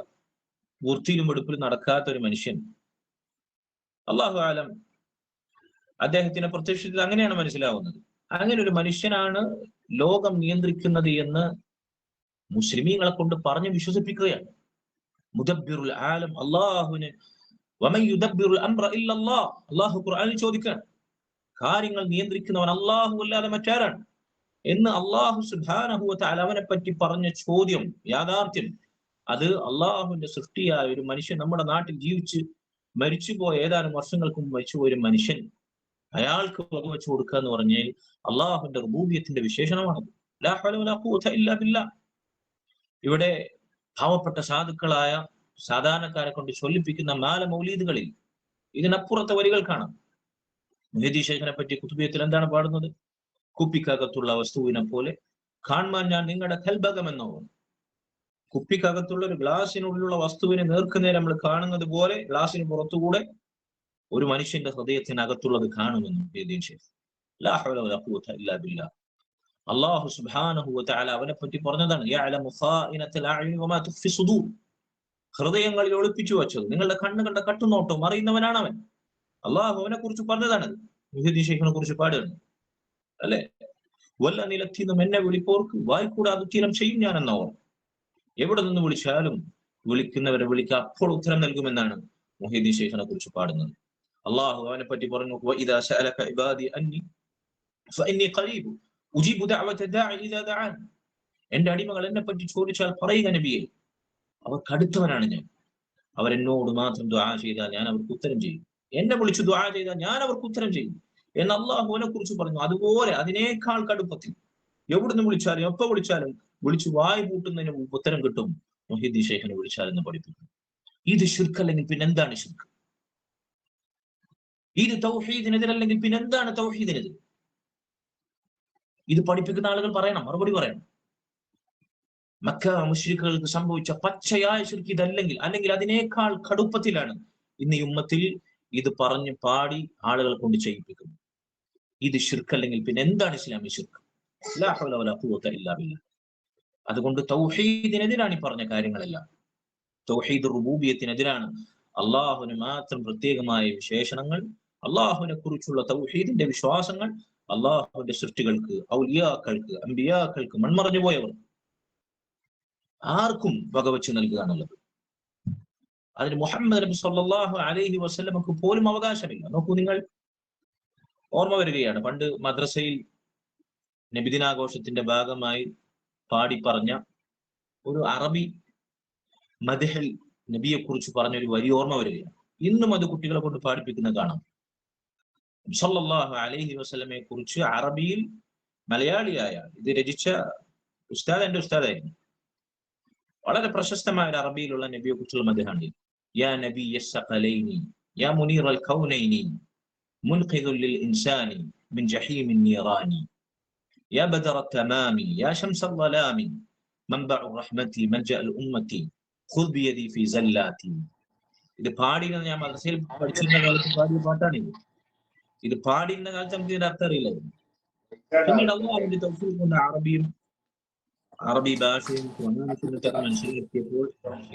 വൃത്തിയിലും വെടുപ്പിലും നടക്കാത്ത ഒരു മനുഷ്യൻ, അല്ലാഹു ആലം, അദ്ദേഹത്തിന്റെ പ്രത്യക്ഷത്തിൽ അങ്ങനെയാണ് മനസ്സിലാവുന്നത്. അങ്ങനെ ഒരു മനുഷ്യനാണ് ലോകം നിയന്ത്രിക്കുന്നത് എന്ന് മുസ്ലിമീങ്ങളെ കൊണ്ട് പറഞ്ഞ് വിശ്വസിപ്പിക്കുകയാണ്. മുദബ്ബിറുൽ ആലം, അല്ലാഹുവിന് വമൻ യുദബ്ബിറുൽ അംറ ഇല്ലല്ലാഹ്, അല്ലാഹു ഖുർആനിൽ ചോദിക്കുകയാണ്, കാര്യങ്ങൾ നിയന്ത്രിക്കുന്നവൻ അല്ലാഹു അല്ലാതെ മറ്റാരാണ് എന്ന് അല്ലാഹു സുബ്ഹാനഹു വ തആല അവനെ പറ്റി പറഞ്ഞ ചോദ്യം, യാഥാർത്ഥ്യം, അത് അള്ളാഹുവിന്റെ സൃഷ്ടിയായ ഒരു മനുഷ്യൻ, നമ്മുടെ നാട്ടിൽ ജീവിച്ച് മരിച്ചുപോയ ഏതാനും വർഷങ്ങൾക്ക് മുമ്പ് മരിച്ചുപോയ ഒരു മനുഷ്യൻ, അയാൾക്ക് വകവെച്ചു കൊടുക്കുക എന്ന് പറഞ്ഞാൽ അള്ളാഹുവിന്റെ റുബൂബിയത്തിന്റെ വിശേഷണമാണത്. ലാ ഹൗല വലാ ഖുവത ഇല്ലാ ബില്ലാഹ്. ഇവിടെ പാവപ്പെട്ട സാധുക്കളായ സാധാരണക്കാരെ കൊണ്ട് ചൊല്ലിപ്പിക്കുന്ന മാല മൗലീദുകളിൽ ഇതിനപ്പുറത്തെ വരികൾ കാണാം. മുഹീദ്ദീൻ ശൈഖിനെ പറ്റി കുതുബിയത്തിൽ എന്താണ് പാടുന്നത്? കുപ്പിക്കകത്തുള്ള വസ്തുവിനെ പോലെ കാൺമാൻ ഞാൻ നിങ്ങളുടെ കൽബകമെന്നോ. കുപ്പിക്കകത്തുള്ള ഒരു ഗ്ലാസിനുള്ളിലുള്ള വസ്തുവിനെ നേർക്കുനേരെ നമ്മൾ കാണുന്നത് പോലെ ഗ്ലാസിന് പുറത്തുകൂടെ ഒരു മനുഷ്യന്റെ ഹൃദയത്തിനകത്തുള്ളത് കാണുമെന്ന് മുഹീദ്ദീൻ ശൈഖ്. ലാ ഹൗല വലാ ഖുവത ഇല്ലാ ബില്ലാഹ്. അല്ലാഹു സുബ്ഹാനഹു വ തആല അവനെ പറ്റി പറഞ്ഞതാണ്, യഅലമു ഖായിനത്തൽ അഅ്യുനി വമാ തുഖ്ഫി സുദൂർ. ഹൃദയങ്ങളിൽ ഒളിപ്പിച്ചു വെച്ചത്, നിങ്ങളുടെ കണ്ണുകളുടെ കട്ടുനോട്ടം അറിയുന്നവനാണ് അവൻ. അള്ളാഹു അവനെ കുറിച്ച് പറഞ്ഞതാണ്. മുഹീദ്ദീൻ ശൈഖിനെ കുറിച്ച് പാടുകയാണ് അല്ലെ, വല്ല നിലത്തിൽ നിന്നും എന്നെ വിളിപ്പോർക്ക് വായിക്കൂടാതെ ഉത്തരം ചെയ്യും ഞാൻ എന്നവർ. എവിടെ നിന്ന് വിളിച്ചാലും വിളിക്കുന്നവരെ വിളിക്കുക അപ്പോൾ ഉത്തരം നൽകുമെന്നാണ് മുഹീദ്ദീൻ ശൈഖിനെ കുറിച്ച് പാടുന്നത്. അള്ളാഹു അവനെ പറ്റി പറഞ്ഞു, വഇദാ സഅലക ഇബാദി അന്നി ഫഇന്നി ഖരീബ് ഉജീബു ദഅവത ദാഇ ഇദാ ദഅൻ. എന്റെ അടിമകൾ എന്നെ പറ്റി ചോദിച്ചാൽ പറയുക നബിയെ, അവർക്ക് അടുത്തവനാണ് ഞാൻ, അവരെന്നോട് മാത്രം ദുആ ചെയ്താൽ ഞാൻ അവർക്ക് ഉത്തരം ചെയ്യും, എന്നെ വിളിച്ച് ദുആ ചെയ്താൽ ഞാൻ അവർക്ക് ഉത്തരം ചെയ്യും എന്ന് അള്ളാഹുവിനെ കുറിച്ച് പറഞ്ഞു. അതുപോലെ അതിനേക്കാൾ കടുപ്പത്തിൽ എവിടുന്ന് വിളിച്ചാലും എപ്പോ വിളിച്ചാലും വിളിച്ചു വായ് പൂട്ടുന്നതിന് ഉത്തരം കിട്ടും മുഹീദ്ദീൻ ശൈഖിനെ വിളിച്ചാലെന്ന് പഠിപ്പിക്കും. ഇത് ശിർക്ക് അല്ലെങ്കിൽ പിന്നെന്താണ് ശിർക്ക്? ഇത് തൗഹീദിനെതിരല്ലെങ്കിൽ പിന്നെന്താണ് തൗഹീദിനെതിരെ? ഇത് പഠിപ്പിക്കുന്ന ആളുകൾ പറയണം, മറുപടി പറയണം. മക്ക മുശ്രിക്കുകൾക്ക് സംഭവിച്ച പച്ചയായ ശിർക്ക് ഇതല്ലെങ്കിൽ, അല്ലെങ്കിൽ അതിനേക്കാൾ കടുപ്പത്തിലാണ് ഇന്ന് ഈ ഉമ്മത്തിൽ ഇത് പറഞ്ഞ് പാടി ആളുകളെ കൊണ്ട് ചെയ്യിപ്പിക്കുന്നു. ഇത് ശിർക്ക് അല്ലെങ്കിൽ പിന്നെ എന്താണ് ഇസ്ലാമിക് ശിർക്ക്? ലാ ഹൗല വലാ ഖുവത ഇല്ലാ ബില്ലാഹ്. അതുകൊണ്ട് തൗഹീദിനെതിരാണ് ഈ പറഞ്ഞ കാര്യങ്ങളെല്ലാം. തൗഹീദ് റുബൂബിയത്തിനെതിരാണ്, അള്ളാഹുവിന് മാത്രം പ്രത്യേകമായ വിശേഷണങ്ങൾ, അള്ളാഹുവിനെ കുറിച്ചുള്ള തൗഹീദിന്റെ വിശ്വാസങ്ങൾ അള്ളാഹുവിന്റെ സൃഷ്ടികൾക്ക്, ഔലിയാക്കൾക്ക്, അമ്പിയാക്കൾക്ക്, മൺമറഞ്ഞു പോയവർ ആർക്കും വകവെച്ച് നൽകുക എന്നുള്ളത്. അതിന് മുഹമ്മദ് നബി സല്ലല്ലാഹു അലൈഹി വസല്ലമക്ക് പോലും അവകാശമില്ല. നോക്കൂ, നിങ്ങൾ ഓർമ്മ വരികയാണ്, പണ്ട് മദ്രസയിൽ നബിദിനാഘോഷത്തിന്റെ ഭാഗമായി പാടി പറഞ്ഞ ഒരു അറബി മദ്ഹിൽ നബിയെ കുറിച്ച് പറഞ്ഞൊരു വരി ഓർമ്മ വരികയാണ്. ഇന്നും അത് കുട്ടികളെ കൊണ്ട് പാടിപ്പിക്കുന്നത് കാണാം. സല്ലല്ലാഹു അലൈഹി വസല്ലമയെ കുറിച്ച് അറബിയിൽ മലയാളിയായ ഇത് രചിച്ച ഉസ്താദ് എന്റെ ഉസ്താദായിരുന്നു. വളരെ പ്രശസ്തമായ ഒരു അറബിയിലുള്ള നബിയെ കുറിച്ചുള്ള മദ്ഹാണ്. യാ നബിയ സഖലൈനി യാ മുനീറൽ കൗനൈനി മുൻഖിദുൽ ലിൽ ഇൻസാനി മിൻ ജഹീമിൻ നീറാനി യാ ബദറ തമാമി യാ ശംസൽ ളലാമി മൻബഉ റഹ്മതി മൽജഅൽ ഉമ്മതി ഖുദ് ബിയദി ഫി സല്ലാത്തി. ഇത് പാടിയെന്ന് ഞാൻ മദ്രസയിൽ പഠിച്ചിരുന്ന കാലത്ത് പാടിയ പാട്ടാണിത്. ഇത് പാടിയിരുന്ന കാലത്ത് നമുക്ക് ഇതിന്റെ അർത്ഥം അറിയില്ല. പിന്നീട് അള്ളാഹുവിന്റെ തൗഫീഖ് കൊണ്ട് അറബി ഭാഷയും മനസ്സിലാക്കിയപ്പോൾ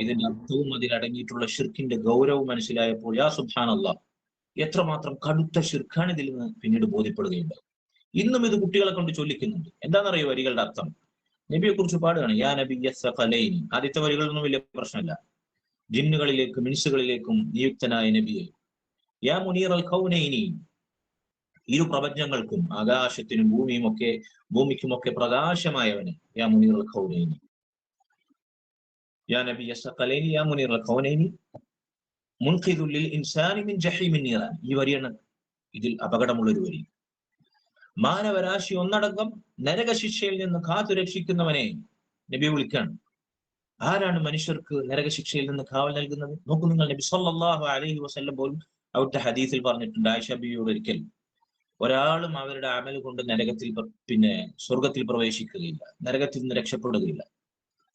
ഇതിന്റെ അർത്ഥവും അതിലടങ്ങിയിട്ടുള്ള ഷിർക്കിന്റെ ഗൗരവം മനസ്സിലായപ്പോൾ യാ സുബ്ഹാനല്ലാഹ്, എത്രമാത്രം കടുത്ത ഷിർക്കാണ് ഇതിൽ നിന്ന് പിന്നീട് ബോധ്യപ്പെടുകയുണ്ടായി. ഇന്നും ഇത് കുട്ടികളെ കൊണ്ട് ചൊല്ലിക്കുന്നുണ്ട്. എന്താണെന്നറിയോ വരികളുടെ അർത്ഥം? നബിയെ കുറിച്ച് പാടുകയാണ്, യാ നബിയ സഖലൈനി. ആദ്യത്തെ വരികളൊന്നും വലിയ പ്രശ്നമില്ല. ജിന്നുകളിലേക്കും ഇൻസുകളിലേക്കും നിയുക്തനായ നബിയെ. യാ മുനീറൽ കൗനൈനി, ഇരു പ്രപഞ്ചങ്ങൾക്കും ആകാശത്തിനും ഭൂമിക്കുമൊക്കെ പ്രകാശമായവന്. യാ മുനീറൽ കൗനൈനി യാ നബിയ സഖലൈനി യാ മുനീറൽ കൗനൈനി മുൻഖിദുൽ ലിൽ ഇൻസാനി മിൻ ജഹീമിൻ നീറാൻ. ഈ വരിയാണ് ഇതിൽ അപകടമുള്ള ഒരു വരി. മാനവരാശി ഒന്നടങ്കം നരകശിക്ഷയിൽ നിന്ന് കാത്തു രക്ഷിക്കുന്നവനെ നബി വിളിക്കാണ്. ആരാണ് മനുഷ്യർക്ക് നരകശിക്ഷയിൽ നിന്ന് കാവൽ നൽകുന്നത്? നോക്കൂ നിങ്ങൾ, നബി സല്ലല്ലാഹു അലൈഹി വസല്ലം പോലും അവിടുത്തെ ഹദീസിൽ പറഞ്ഞിട്ടുണ്ട്. ആയിഷ ബീവിയോട് ഒരിക്കൽ, ഒരാളും അവരുടെ അമൽ കൊണ്ട് നരകത്തിൽ സ്വർഗത്തിൽ പ്രവേശിക്കുകയില്ല, നരകത്തിൽ നിന്ന് രക്ഷപ്പെടുകയില്ല.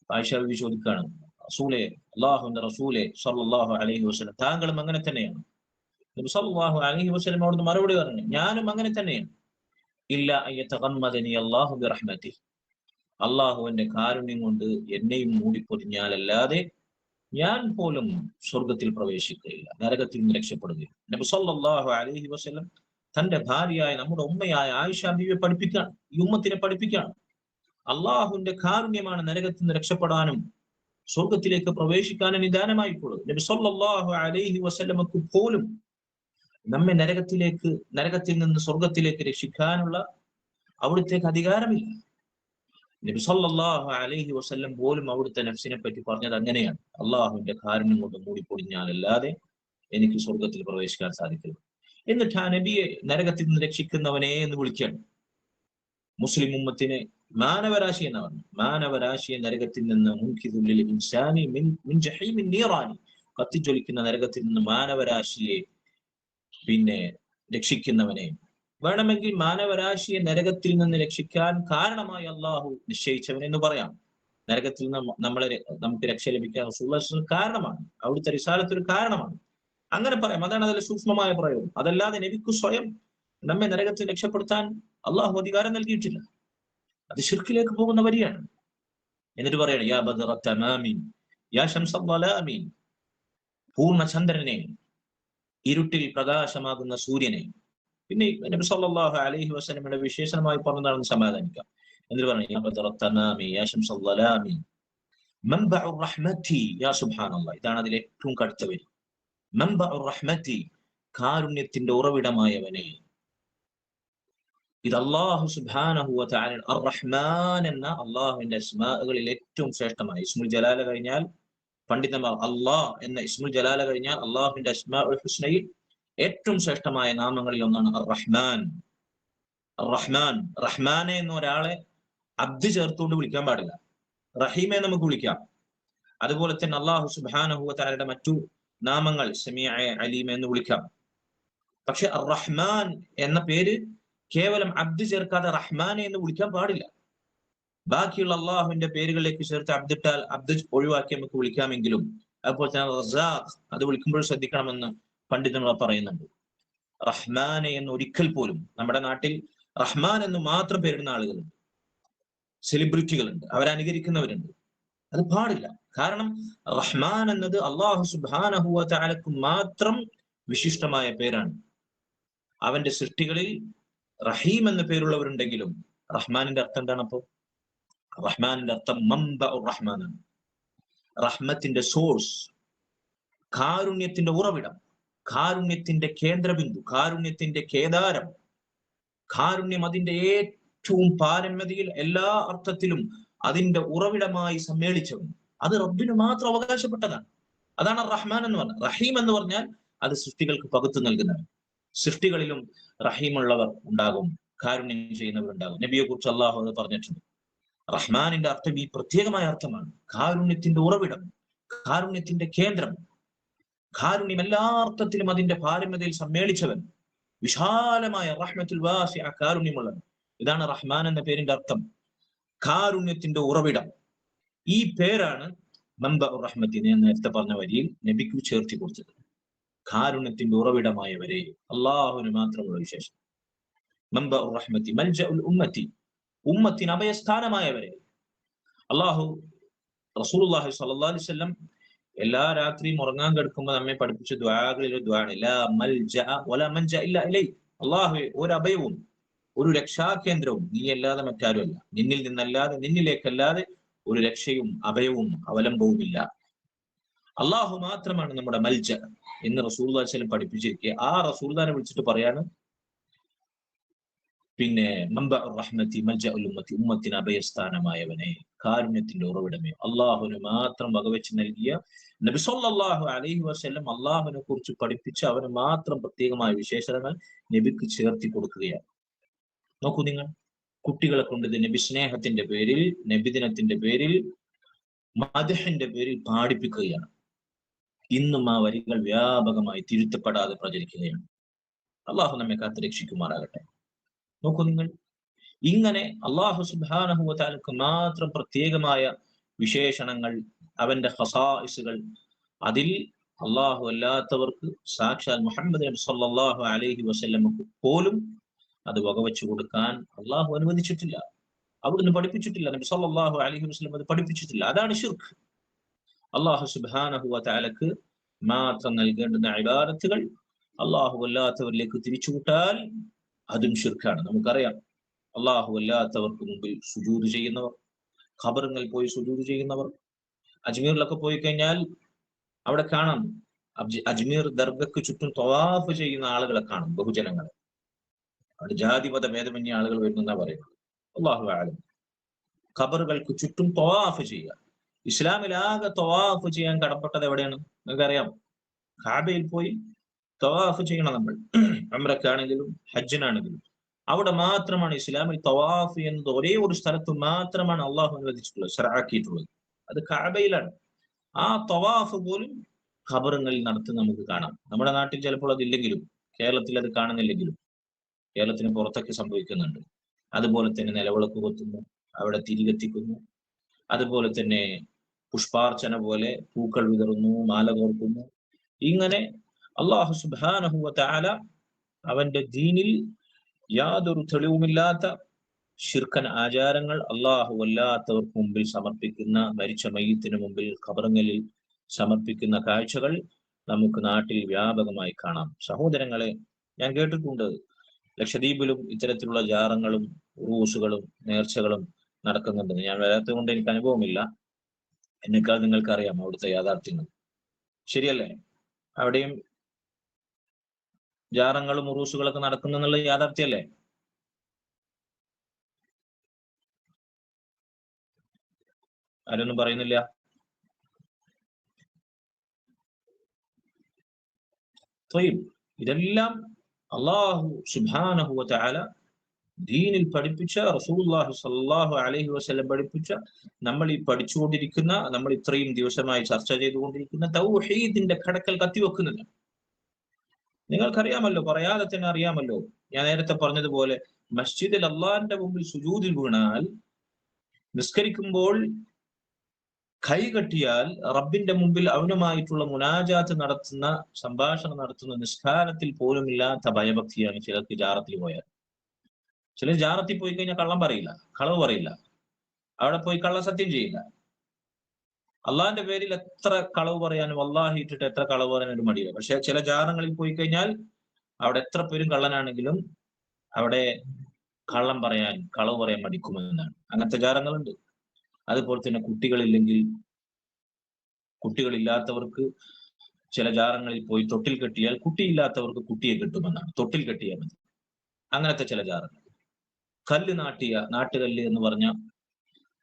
ആയിഷ ബീവി ചോദിക്കുകയാണ്, റസൂലേ, അല്ലാഹുവിന്റെ റസൂലേ സല്ലല്ലാഹു അലൈഹി വസല്ലം, താങ്കളും അങ്ങനെ തന്നെയാണ്? നബി സല്ലല്ലാഹു അലൈഹി വസല്ലം അവിടുന്ന് മറുപടി പറഞ്ഞു, ഞാനും അങ്ങനെ തന്നെയാണ്. ഇല്ല അയ്യതഗമ്മദനി അല്ലാഹു ബിറഹ്മതിഹി, അള്ളാഹുവിന്റെ കാരുണ്യം കൊണ്ട് എന്നെയും മൂടിപ്പൊതിഞ്ഞാലല്ലാതെ ഞാൻ പോലും സ്വർഗത്തിൽ പ്രവേശിക്കുകയില്ല, നരകത്തിൽ നിന്ന് രക്ഷപ്പെടുകയില്ല. നബി സല്ലല്ലാഹു അലൈഹി വസല്ലം തന്റെ ഭാര്യയായ നമ്മുടെ ഉമ്മയായ ആയിഷ ബീവിയെ പഠിപ്പിക്കുകയാണ്, ഈ ഉമ്മത്തിനെ പഠിപ്പിക്കുകയാണ്. അള്ളാഹുവിന്റെ കാരുണ്യമാണ് നരകത്തിൽ നിന്ന് രക്ഷപ്പെടാനും സ്വർഗത്തിലേക്ക് പ്രവേശിക്കാനും നിദാനമായിട്ടുള്ളത്. നബി സല്ലല്ലാഹു അലൈഹി വസല്ലമക്ക് പോലും നമ്മെ നരകത്തിൽ നിന്ന് സ്വർഗത്തിലേക്ക് രക്ഷിക്കാനുള്ള അവിടുത്തേക്ക് അധികാരമില്ല. നബി സല്ലല്ലാഹു അലൈഹി വസല്ലം പോലും അവിടുത്തെ നഫ്സിനെ പറ്റി പറഞ്ഞത് അങ്ങനെയാണ്, അള്ളാഹുവിന്റെ കാരുണ്യം കൊണ്ട് മൂടിപ്പൊടിഞ്ഞാലല്ലാതെ എനിക്ക് സ്വർഗത്തിൽ പ്രവേശിക്കാൻ സാധിക്കില്ല. എന്നിട്ട് ആ നബിയെ നരകത്തിൽ നിന്ന് രക്ഷിക്കുന്നവനെ എന്ന് വിളിക്കുകയാണ്. മുസ്ലിം ഉമ്മത്തിനെ മാനവരാശി എന്ന് പറഞ്ഞു. മാനവരാശിയെ നരകത്തിൽ നിന്ന് മുൻഖിദുൽ ലിൽ ഇൻസാനി മിൻ ജഹീമിൻ നീറാനി, കത്തിജ്വലിക്കുന്ന നരകത്തിൽ നിന്ന് മാനവരാശിയെ രക്ഷിക്കുന്നവനെ. വേണമെങ്കിൽ മാനവരാശിയെ നരകത്തിൽ നിന്ന് രക്ഷിക്കാൻ കാരണമായി അള്ളാഹു നിശ്ചയിച്ചവൻ എന്ന് പറയാം. നരകത്തിൽ നിന്ന് നമുക്ക് രക്ഷ ലഭിക്കാൻ റസൂലുള്ളാഹി കാരണമാണ്, അവിടുത്തെ റിസാലത്ത് ഒരു കാരണമാണ്, അങ്ങനെ പറയാം. അതാണ് അതിലെ സൂക്ഷ്മമായ പ്രയോഗം. അതല്ലാതെ നബിക്ക് സ്വയം നമ്മെ നരകത്തിൽ രക്ഷപ്പെടുത്താൻ അള്ളാഹു അധികാരം നൽകിയിട്ടില്ല. അത് ശിർക്കിലേക്ക് പോകുന്ന വരിയാണ്. എന്നിട്ട് പറയാണ്, യാ ബദറ തമാമി യാ ശംസൽ ളലാമി, പൂർണ്ണചന്ദ്രനെ, ഇരുട്ടിൽ പ്രകാശമാകുന്ന സൂര്യനെ. പിന്നെ നബി സല്ലല്ലാഹു അലൈഹി വസല്ലമയുടെ വിശേഷണമായി പറഞ്ഞതാണെന്ന് സമാധാനിക്കാം. എന്നിട്ട് പറഞ്ഞു, യാ ബദറ തമാമി യാ ശംസൽ ളലാമി മൻബഉ റഹ്മതി. യാ സുബ്ഹാനല്ലാഹ്, ഇതാണ് അതിലെ ഏറ്റവും കടുത്ത വരി. മൻബഉ റഹ്മതി, കാരുണ്യത്തിന്റെ ഉറവിടമായവനെ. ഇത് അല്ലാഹു സുബ്ഹാനഹു വ തആല അർ-റഹ്മാൻ എന്ന അല്ലാഹുവിന്റെ അസ്മാകളിൽ ഏറ്റവും ശ്രേഷ്ഠമായ ഇസ്മുൽ ജലാല കഴിഞ്ഞാൽ, പണ്ഡിതന്മാർ അല്ലാഹ് എന്ന ഇസ്മുൽ ജലാല കഴിഞ്ഞാൽ അല്ലാഹുവിന്റെ അസ്മാഉൽ ഹുസ്നയിൽ ഏറ്റവും ശ്രേഷ്ഠമായ നാമങ്ങളിൽ ഒന്നാണ് അർ-റഹ്മാൻ. അർ-റഹ്മാൻ, റഹ്മാനെ എന്ന ഒരാളെ അബ്ദ് ചേർത്തുകൊണ്ട് വിളിക്കാൻ പാടില്ല. റഹീമെ നമുക്ക് വിളിക്കാം. അതുപോലെ തന്നെ അല്ലാഹു സുബ്ഹാനഹു വ തആലയുടെ മറ്റു നാമങ്ങൾ സമീഅ, അലീം എന്ന് വിളിക്കാം. പക്ഷെ അർ-റഹ്മാൻ എന്ന പേര് കേവലം അബ്ദ് ചേർക്കാതെ റഹ്മാനെ എന്ന് വിളിക്കാൻ പാടില്ല. ബാക്കിയുള്ള അള്ളാഹുവിന്റെ പേരുകളിലേക്ക് ചേർത്ത് അബ്ദിട്ടാൽ അബ്ദ് ഒഴിവാക്കി നമുക്ക് വിളിക്കാമെങ്കിലും, അതുപോലെ തന്നെ റസാഖ്, അത് വിളിക്കുമ്പോൾ ശ്രദ്ധിക്കണമെന്ന് പണ്ഡിതന്മാർ പറയുന്നുണ്ട്. റഹ്മാനെ എന്ന് ഒരിക്കൽ പോലും, നമ്മുടെ നാട്ടിൽ റഹ്മാൻ എന്ന് മാത്രം പേരിടുന്ന ആളുകളുണ്ട്, സെലിബ്രിറ്റികളുണ്ട്, അവരനുകരിക്കുന്നവരുണ്ട്. അത് പാടില്ല. കാരണം റഹ്മാൻ എന്നത് അല്ലാഹു സുബ്ഹാനഹു വ തആലക്ക് മാത്രം വിശിഷ്ടമായ പേരാണ്. അവന്റെ സൃഷ്ടികളിൽ റഹീം എന്ന പേരുള്ളവരുണ്ടെങ്കിലും റഹ്മാനിന്റെ അർത്ഥം എന്താണ്? അപ്പോ റഹ്മാനിന്റെ അർത്ഥം മംബഉർ റഹ്മാനാണ്. റഹ്മത്തിന്റെ സോഴ്സ്, കാരുണ്യത്തിന്റെ ഉറവിടം, കാരുണ്യത്തിന്റെ കേന്ദ്രബിന്ദു, കാരുണ്യത്തിന്റെ കേദാരം, കാരുണ്യം അതിന്റെ ഏറ്റവും പാരമ്യതയിൽ എല്ലാ അർത്ഥത്തിലും അതിന്റെ ഉറവിടമായി സമ്മേളിച്ചവൻ. അത് റബ്ബിന് മാത്രം അവകാശപ്പെട്ടതാണ്. അതാണ് റഹ്മാൻ എന്ന് പറഞ്ഞത്. റഹീം എന്ന് പറഞ്ഞാൽ അത് സൃഷ്ടികൾക്ക് പകുത്തു നൽകുന്നവൻ. സൃഷ്ടികളിലും റഹീമുള്ളവർ ഉണ്ടാകും, കാരുണ്യം ചെയ്യുന്നവരുണ്ടാകും. നബിയെ കുറിച്ച് അള്ളാഹു അത് പറഞ്ഞിട്ടുണ്ട്. റഹ്മാനിന്റെ അർത്ഥം ഈ പ്രത്യേകമായ അർത്ഥമാണ്. കാരുണ്യത്തിന്റെ ഉറവിടം, കാരുണ്യത്തിന്റെ കേന്ദ്രം, കാരുണ്യം എല്ലാ അർത്ഥത്തിലും അതിന്റെ പാരമ്യതയിൽ സമ്മേളിച്ചവൻ, വിശാലമായ റഹ്മത്തുൽ വാസിഅ, കാരുണ്യമുള്ളവൻ. ഇതാണ് റഹ്മാൻ എന്ന പേരിന്റെ അർത്ഥം, കാരുണ്യത്തിന്റെ ഉറവിടം. ഈ പേരാണ് മംബഉർ റഹ്മത്തി ഞാൻ നേരത്തെ പറഞ്ഞ വരിയിൽ നബിക്ക് ചേർത്തി കൊടുത്തത്. കാരുണ്യത്തിന്റെ ഉറവിടമായവരെ, അള്ളാഹുവിന് മാത്രമുള്ള വിശേഷം. മംബഉർ റഹ്മത്തി മൽജഉൽ ഉമ്മത്തി, ഉമ്മത്തിന് അഭയസ്ഥാനമായവരെ. അള്ളാഹു റസൂലുള്ളാഹി സ്വല്ലല്ലാഹു അലൈഹി വസല്ലം എല്ലാ രാത്രിയും ഉറങ്ങാൻ കിടക്കുമ്പോൾ നമ്മെ പഠിപ്പിച്ച ദുആകളിൽ ഒരു ദുആണ്, ലാ മൽജഅ വലാ മൻജഅ ഇല്ലാ ഇലൈക്. അള്ളാഹുവേ, ഒരു അഭയവും ഒരു രക്ഷാകേന്ദ്രവും നീ അല്ലാതെ മറ്റാരുമല്ല, നിന്നിൽ നിന്നല്ലാതെ നിന്നിലേക്കല്ലാതെ ഒരു രക്ഷയും അഭയവും അവലംബവുമില്ല. അള്ളാഹു മാത്രമാണ് നമ്മുടെ മൽജ എന്ന് റസൂലുള്ളാഹി സ്വല്ലല്ലാഹു അലൈഹി വസല്ലം പഠിപ്പിച്ചിരിക്കുക. ആ റസൂലുള്ളാഹിനെ വിളിച്ചിട്ട് പറയാണ്, പിന്നെ മംബഉർ റഹ്മത്തി മൽജഉൽ ഉമ്മത്തി, ഉമ്മത്തിന് അഭയസ്ഥാനമായവനെ, കാരുണ്യത്തിന്റെ ഉറവിടമേ. അള്ളാഹുവിന് മാത്രം വകവെച്ച് നൽകിയ നബി സല്ലല്ലാഹു അലൈഹി വസല്ലം അള്ളാഹുവിനെ കുറിച്ച് പഠിപ്പിച്ച അവന് മാത്രം പ്രത്യേകമായ വിശേഷണങ്ങൾ നബിക്ക് ചേർത്തി കൊടുക്കുകയാണ്. നോക്കൂ നിങ്ങൾ, കുട്ടികളെ കൊണ്ട് ഇത് നബി സ്നേഹത്തിന്റെ പേരിൽ, നബിദിനത്തിന്റെ പേരിൽ, മദ്ഹിന്റെ പേരിൽ പാടിപ്പിക്കുകയാണ്. ഇന്നും ആ വരികൾ വ്യാപകമായി തിരുത്തപ്പെടാതെ പ്രചരിക്കുകയാണ്. അള്ളാഹു നമ്മെ കാത്ത് രക്ഷിക്കുമാറാകട്ടെ. നോക്കൂ നിങ്ങൾ, ഇങ്ങനെ അള്ളാഹു സുബ്ഹാനഹു വ തആലക്ക് മാത്രം പ്രത്യേകമായ വിശേഷണങ്ങൾ, അവന്റെ ഖസായിസുകൾ, അതിൽ അള്ളാഹു അല്ലാത്തവർക്ക്, സാക്ഷാൽ മുഹമ്മദ് നബി സല്ലല്ലാഹു അലൈഹി വസല്ലമക്ക് പോലും അത് വകവെച്ചു കൊടുക്കാൻ അള്ളാഹു അനുവദിച്ചിട്ടില്ല, അവിടുന്ന് പഠിപ്പിച്ചിട്ടില്ല. നബി സല്ലല്ലാഹു അലൈഹി വസല്ലം അത് പഠിപ്പിച്ചിട്ടില്ല. അതാണ് ശിർക്ക്. അള്ളാഹു സുബ്ഹാനഹു വ തആലക്ക് മാത്രം നൽകേണ്ടുന്ന ഇബാദത്തുകൾ അള്ളാഹു അല്ലാത്തവരിലേക്ക് തിരിച്ചുവിട്ടാൽ അതും ശിർക്കാണ്. നമുക്കറിയാം, അള്ളാഹു അല്ലാത്തവർക്ക് മുമ്പിൽ സുജൂദ് ചെയ്യുന്നവർ, ഖബറുകളിൽ പോയി സുജൂദ് ചെയ്യുന്നവർ. അജ്മീറിലൊക്കെ പോയി കഴിഞ്ഞാൽ അവിടെ കാണാം, അജ്മീർ ദർഗക്ക് ചുറ്റും തവാഫ് ചെയ്യുന്ന ആളുകളെ കാണും, ബഹുജനങ്ങളെ. അവിടെ ജാതിമത ഭേദമന്യ ആളുകൾ വരുന്നെന്നാ പറയുന്നത്. അല്ലാഹു അഅലം. ഖബറുകൾക്ക് ചുറ്റും തവാഫ് ചെയ്യുക. ഇസ്ലാമിലാകെ തവാഫ് ചെയ്യാൻ കടപ്പെട്ടത് എവിടെയാണ് നിങ്ങൾക്കറിയാം? കാബയിൽ പോയി തവാഫ് ചെയ്യണം നമ്മൾ. ഉംറക്കാണെങ്കിലും ഹജ്ജിനാണെങ്കിലും അവിടെ മാത്രമാണ് ഇസ്ലാമിൽ തവാഫ് എന്നത് ഒരേ ഒരു സ്ഥലത്ത് മാത്രമാണ് അള്ളാഹു അനുവദിച്ചിട്ടുള്ളത്, ശർആക്കിയിട്ടുള്ളത്. അത് കഅബയിലാണ്. ആ തവാഫ് പോലും ഖബറുകളിൽ നടത്തുന്ന നമുക്ക് കാണാം. നമ്മുടെ നാട്ടിൽ ചിലപ്പോൾ അതില്ലെങ്കിലും, കേരളത്തിൽ അത് കാണുന്നില്ലെങ്കിലും കേരളത്തിന് പുറത്തൊക്കെ സംഭവിക്കുന്നുണ്ട്. അതുപോലെ തന്നെ നിലവിളക്ക് കൊത്തുന്നു, അവിടെ തിരികെത്തിക്കുന്നു. അതുപോലെ തന്നെ പുഷ്പാർച്ചന പോലെ പൂക്കൾ വിതറുന്നു, മാല കോർക്കുന്നു. ഇങ്ങനെ അള്ളാഹു സുബ്ഹാനഹു വ തആല അവന്റെ ദീനിൽ യാതൊരു തെളിവുമില്ലാത്ത ശിർക്കൻ ആചാരങ്ങൾ അള്ളാഹു അല്ലാത്തവർക്ക് മുമ്പിൽ സമർപ്പിക്കുന്ന, മരിച്ച മയ്യിത്തിന് മുമ്പിൽ ഖബറുകളിൽ സമർപ്പിക്കുന്ന കാഴ്ചകൾ നമുക്ക് നാട്ടിൽ വ്യാപകമായി കാണാം. സഹോദരങ്ങളെ, ഞാൻ കേട്ടിട്ടുണ്ട് ലക്ഷദ്വീപിലും ഇത്തരത്തിലുള്ള ജാറങ്ങളും ഉറൂസുകളും നേർച്ചകളും നടക്കുന്നുണ്ടെന്ന്. ഞാൻ വരാത്തത് കൊണ്ട് എനിക്ക് അനുഭവമില്ല. എന്നെക്കാൾ നിങ്ങൾക്കറിയാം അവിടുത്തെ യാഥാർത്ഥ്യങ്ങൾ. ശരിയല്ലേ? അവിടെയും ജാറങ്ങളും ഉറൂസുകളൊക്കെ നടക്കുന്നുള്ള യാഥാർത്ഥ്യമല്ലേ? ആരൊന്നും പറയുന്നില്ല. ഇതെല്ലാം അള്ളാഹു സുബ്ഹാനഹു വ തആല ദീനിൽ പഠിപ്പിച്ച, റസൂലുള്ളാഹി സ്വല്ലല്ലാഹു അലൈഹി വസല്ലം പഠിപ്പിച്ച, നമ്മൾ ഈ പഠിച്ചുകൊണ്ടിരിക്കുന്ന, നമ്മൾ ഇത്രയും ദിവസമായി ചർച്ച ചെയ്തുകൊണ്ടിരിക്കുന്ന തൗഹീദിന്റെ കടക്കൽ കത്തിവെക്കുന്നത്. നിങ്ങൾക്കറിയാമല്ലോ, പറയാതെ തന്നെ അറിയാമല്ലോ, ഞാൻ നേരത്തെ പറഞ്ഞതുപോലെ മസ്ജിദിൽ അള്ളാഹിന്റെ മുമ്പിൽ സുജൂദിൽ വീണാൽ, നിസ്കരിക്കുമ്പോൾ കൈകെട്ടിയാൽ, റബ്ബിന്റെ മുമ്പിൽ അവനുമായിട്ടുള്ള മുനാജാത്ത് നടത്തുന്ന, സംഭാഷണം നടത്തുന്ന നിസ്കാരത്തിൽ പോലും ഇല്ലാത്ത ഭയഭക്തിയാണ് ചിലർക്ക് ജാറത്തിൽ പോയാൽ. ചിലർ ജാറത്തിൽ പോയി കഴിഞ്ഞാൽ കള്ളം പറയില്ല, കളവ് പറയില്ല, അവിടെ പോയി കള്ളസത്യം ചെയ്യില്ല. അള്ളാഹിന്റെ പേരിൽ എത്ര കളവ് പറയാനും വല്ലാഹി ഇട്ടിട്ട് എത്ര കളവ് പറയാനും ഒരു മടിയില്ല. പക്ഷെ ചില ജാറങ്ങളിൽ പോയി കഴിഞ്ഞാൽ അവിടെ എത്ര പേരും കള്ളനാണെങ്കിലും അവിടെ കള്ളം പറയാൻ കളവ് പറയാൻ മടിക്കുമെന്നാണ്. അങ്ങനത്തെ ജാറങ്ങളുണ്ട്. അതുപോലെ തന്നെ കുട്ടികളില്ലാത്തവർക്ക് ചില ജാറങ്ങളിൽ പോയി തൊട്ടിൽ കെട്ടിയാൽ കുട്ടിയില്ലാത്തവർക്ക് കുട്ടിയെ കിട്ടുമെന്നാണ്. തൊട്ടിൽ കെട്ടിയാൽ മതി. അങ്ങനത്തെ ചില ജാറങ്ങൾ. കല്ല് നാട്ടുകല്ല് എന്ന് പറഞ്ഞ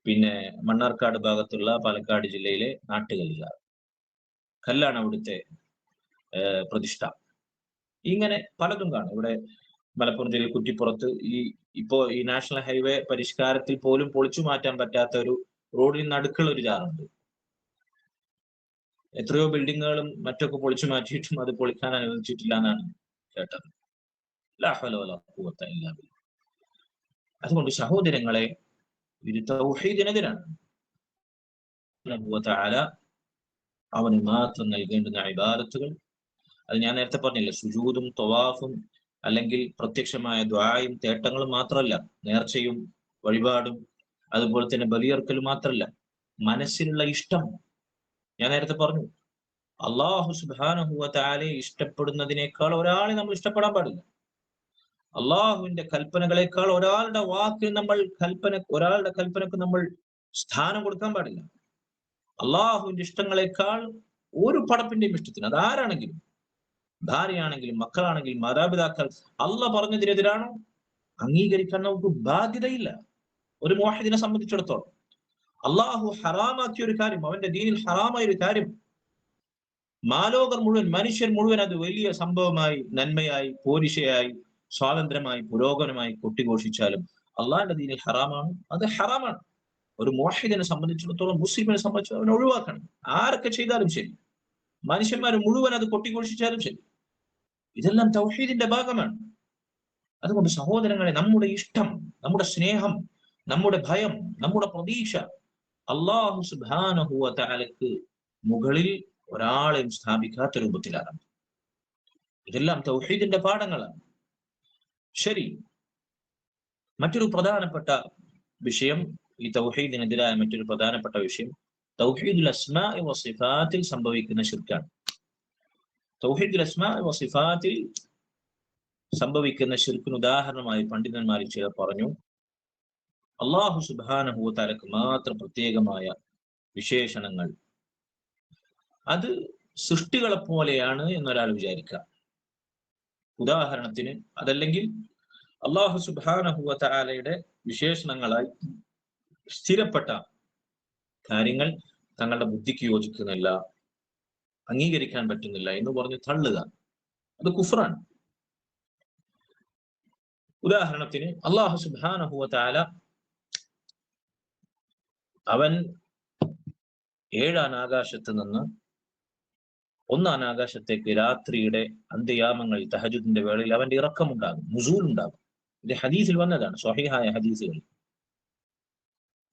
പിന്നെ മണ്ണാർക്കാട് ഭാഗത്തുള്ള പാലക്കാട് ജില്ലയിലെ നാട്ടുകല്ല് കല്ലാണ് അവിടുത്തെ പ്രതിഷ്ഠ. ഇങ്ങനെ പലതും കാണും. ഇവിടെ മലപ്പുറം ജില്ലയിൽ കുറ്റിപ്പുറത്ത് ഈ നാഷണൽ ഹൈവേ പരിഷ്കാരത്തിൽ പോലും പൊളിച്ചു മാറ്റാൻ പറ്റാത്ത ഒരു റോഡിന് നടുക്കുള്ള ഒരു ജാറുണ്ട്. എത്രയോ ബിൽഡിങ്ങുകളും മറ്റൊക്കെ പൊളിച്ചു മാറ്റിയിട്ടും അത് പൊളിക്കാൻ അനുവദിച്ചിട്ടില്ല എന്നാണ് കേട്ടത്. അതുകൊണ്ട് സഹോദരങ്ങളെ, ഇത് തൗഹീദിനെതിരാണ്. അവന് മാത്രം നൽകേണ്ടുന്ന ഇബാദത്തുകൾ, അത് ഞാൻ നേരത്തെ പറഞ്ഞില്ല, സുജൂദും തവാഫും അല്ലെങ്കിൽ പ്രത്യക്ഷമായ ദുആയും തേട്ടങ്ങളും മാത്രമല്ല, നേർച്ചയും വഴിപാടും അതുപോലെ തന്നെ ബലിയർക്കലും മാത്രമല്ല, മനസ്സിലുള്ള ഇഷ്ടം. ഞാൻ നേരത്തെ പറഞ്ഞു, അല്ലാഹു സുബ്ഹാനഹു വ തആലയെ ഇഷ്ടപ്പെടുന്നതിനേക്കാൾ ഒരാളെ നമ്മൾ ഇഷ്ടപ്പെടാൻ പാടില്ല. അള്ളാഹുവിന്റെ കൽപ്പനകളെക്കാൾ ഒരാളുടെ കൽപ്പനക്ക് നമ്മൾ സ്ഥാനം കൊടുക്കാൻ പാടില്ല. അള്ളാഹുവിന്റെ ഇഷ്ടങ്ങളെക്കാൾ ഒരു പടപ്പിന്റെയും ഇഷ്ടത്തിന്, അതാരാണെങ്കിലും, ഭാര്യയാണെങ്കിലും മക്കളാണെങ്കിലും മാതാപിതാക്കൾ അള്ളാഹ് പറഞ്ഞതിനെതിരാണോ അംഗീകരിക്കാൻ നമുക്ക് ബാധ്യതയില്ല. ഒരു മുവഹിദിനെ സംബന്ധിച്ചിടത്തോളം അള്ളാഹു ഹറാമാക്കിയ ഒരു കാര്യം, അവന്റെ ദീനിൽ ഹറാമായ ഒരു കാര്യം, മാലോകർ മുഴുവൻ, മനുഷ്യർ മുഴുവൻ അത് വലിയ സംഭവമായി, നന്മയായി, പോരിശയായി, സ്വാതന്ത്ര്യമായി, പുരോഗമനമായി കൊട്ടിഘോഷിച്ചാലും അള്ളാഹിന്റെ ദീനിൽ ഹറാമാണ്, അത് ഹറാമാണ്. ഒരു മുവഹിദിനെ സംബന്ധിച്ചിടത്തോളം, മുസ്ലിമിനെ സംബന്ധിച്ചിടത്തോളം അവനെ ഒഴിവാക്കണം. ആരൊക്കെ ചെയ്താലും ശരി, മനുഷ്യന്മാർ മുഴുവൻ അത് കൊട്ടിഘോഷിച്ചാലും ശരി, ഇതെല്ലാം തൗഹീദിന്റെ ഭാഗമാണ്. അതുകൊണ്ട് സഹോദരങ്ങളെ, നമ്മുടെ ഇഷ്ടം, നമ്മുടെ സ്നേഹം, നമ്മുടെ ഭയം, നമ്മുടെ പ്രതീക്ഷ അല്ലാഹു സുബ്ഹാനഹു വ തആലക്ക് മുകളിൽ ഒരാളെയും സ്ഥാപിക്കാത്ത രൂപത്തിലാണ്. ഇതെല്ലാം തൗഹീദിന്റെ പാഠങ്ങളാണ്. ശരി, മറ്റൊരു പ്രധാനപ്പെട്ട വിഷയം, ഈ തൗഹീദിനെതിരായ മറ്റൊരു പ്രധാനപ്പെട്ട വിഷയം തൗഹീദുൽ അസ്മാഇ വ സിഫാത്തിൽ സംഭവിക്കുന്ന ശിർക്കാണ്. തൗഹീദുൽ അസ്മാഇ വ സിഫാത്തിൽ സംഭവിക്കുന്ന ശിർക്കിന് ഉദാഹരണമായി പണ്ഡിതന്മാർ ചിലർ പറഞ്ഞു, അല്ലാഹു സുബ്ഹാനഹു വ തആലക്ക് മാത്രം പ്രത്യേകമായ വിശേഷണങ്ങൾ അത് സൃഷ്ടികളെ പോലെയാണ് എന്നൊരാൾ വിചാരിക്കാം. ഉദാഹരണത്തിന്, അതല്ലെങ്കിൽ അല്ലാഹു സുബ്ഹാനഹു വ തആലയുടെ വിശേഷണങ്ങളായി സ്ഥിരപ്പെട്ട കാര്യങ്ങൾ തങ്ങളുടെ ബുദ്ധിക്ക് യോജിക്കുന്നില്ല, അംഗീകരിക്കാൻ പറ്റുന്നില്ല എന്ന് പറഞ്ഞ് തള്ളുക, അത് കുഫ്റാണ്. ഉദാഹരണത്തിന്, അല്ലാഹു സുബ്ഹാനഹു വ തആല അവൻ 7 ആകാശത്ത് നിന്ന് 1 ആകാശത്തേക്ക് രാത്രിയുടെ അന്ത്യയാമങ്ങളിൽ തഹജ്ജുദിന്റെ വേളയിൽ അവന്റെ ഇറക്കമുണ്ടാകും, നുസൂൽ ഉണ്ടാകും. ഇത് ഹദീസിൽ വന്നതാണ്, സ്വഹീഹായ ഹദീസുകൾ.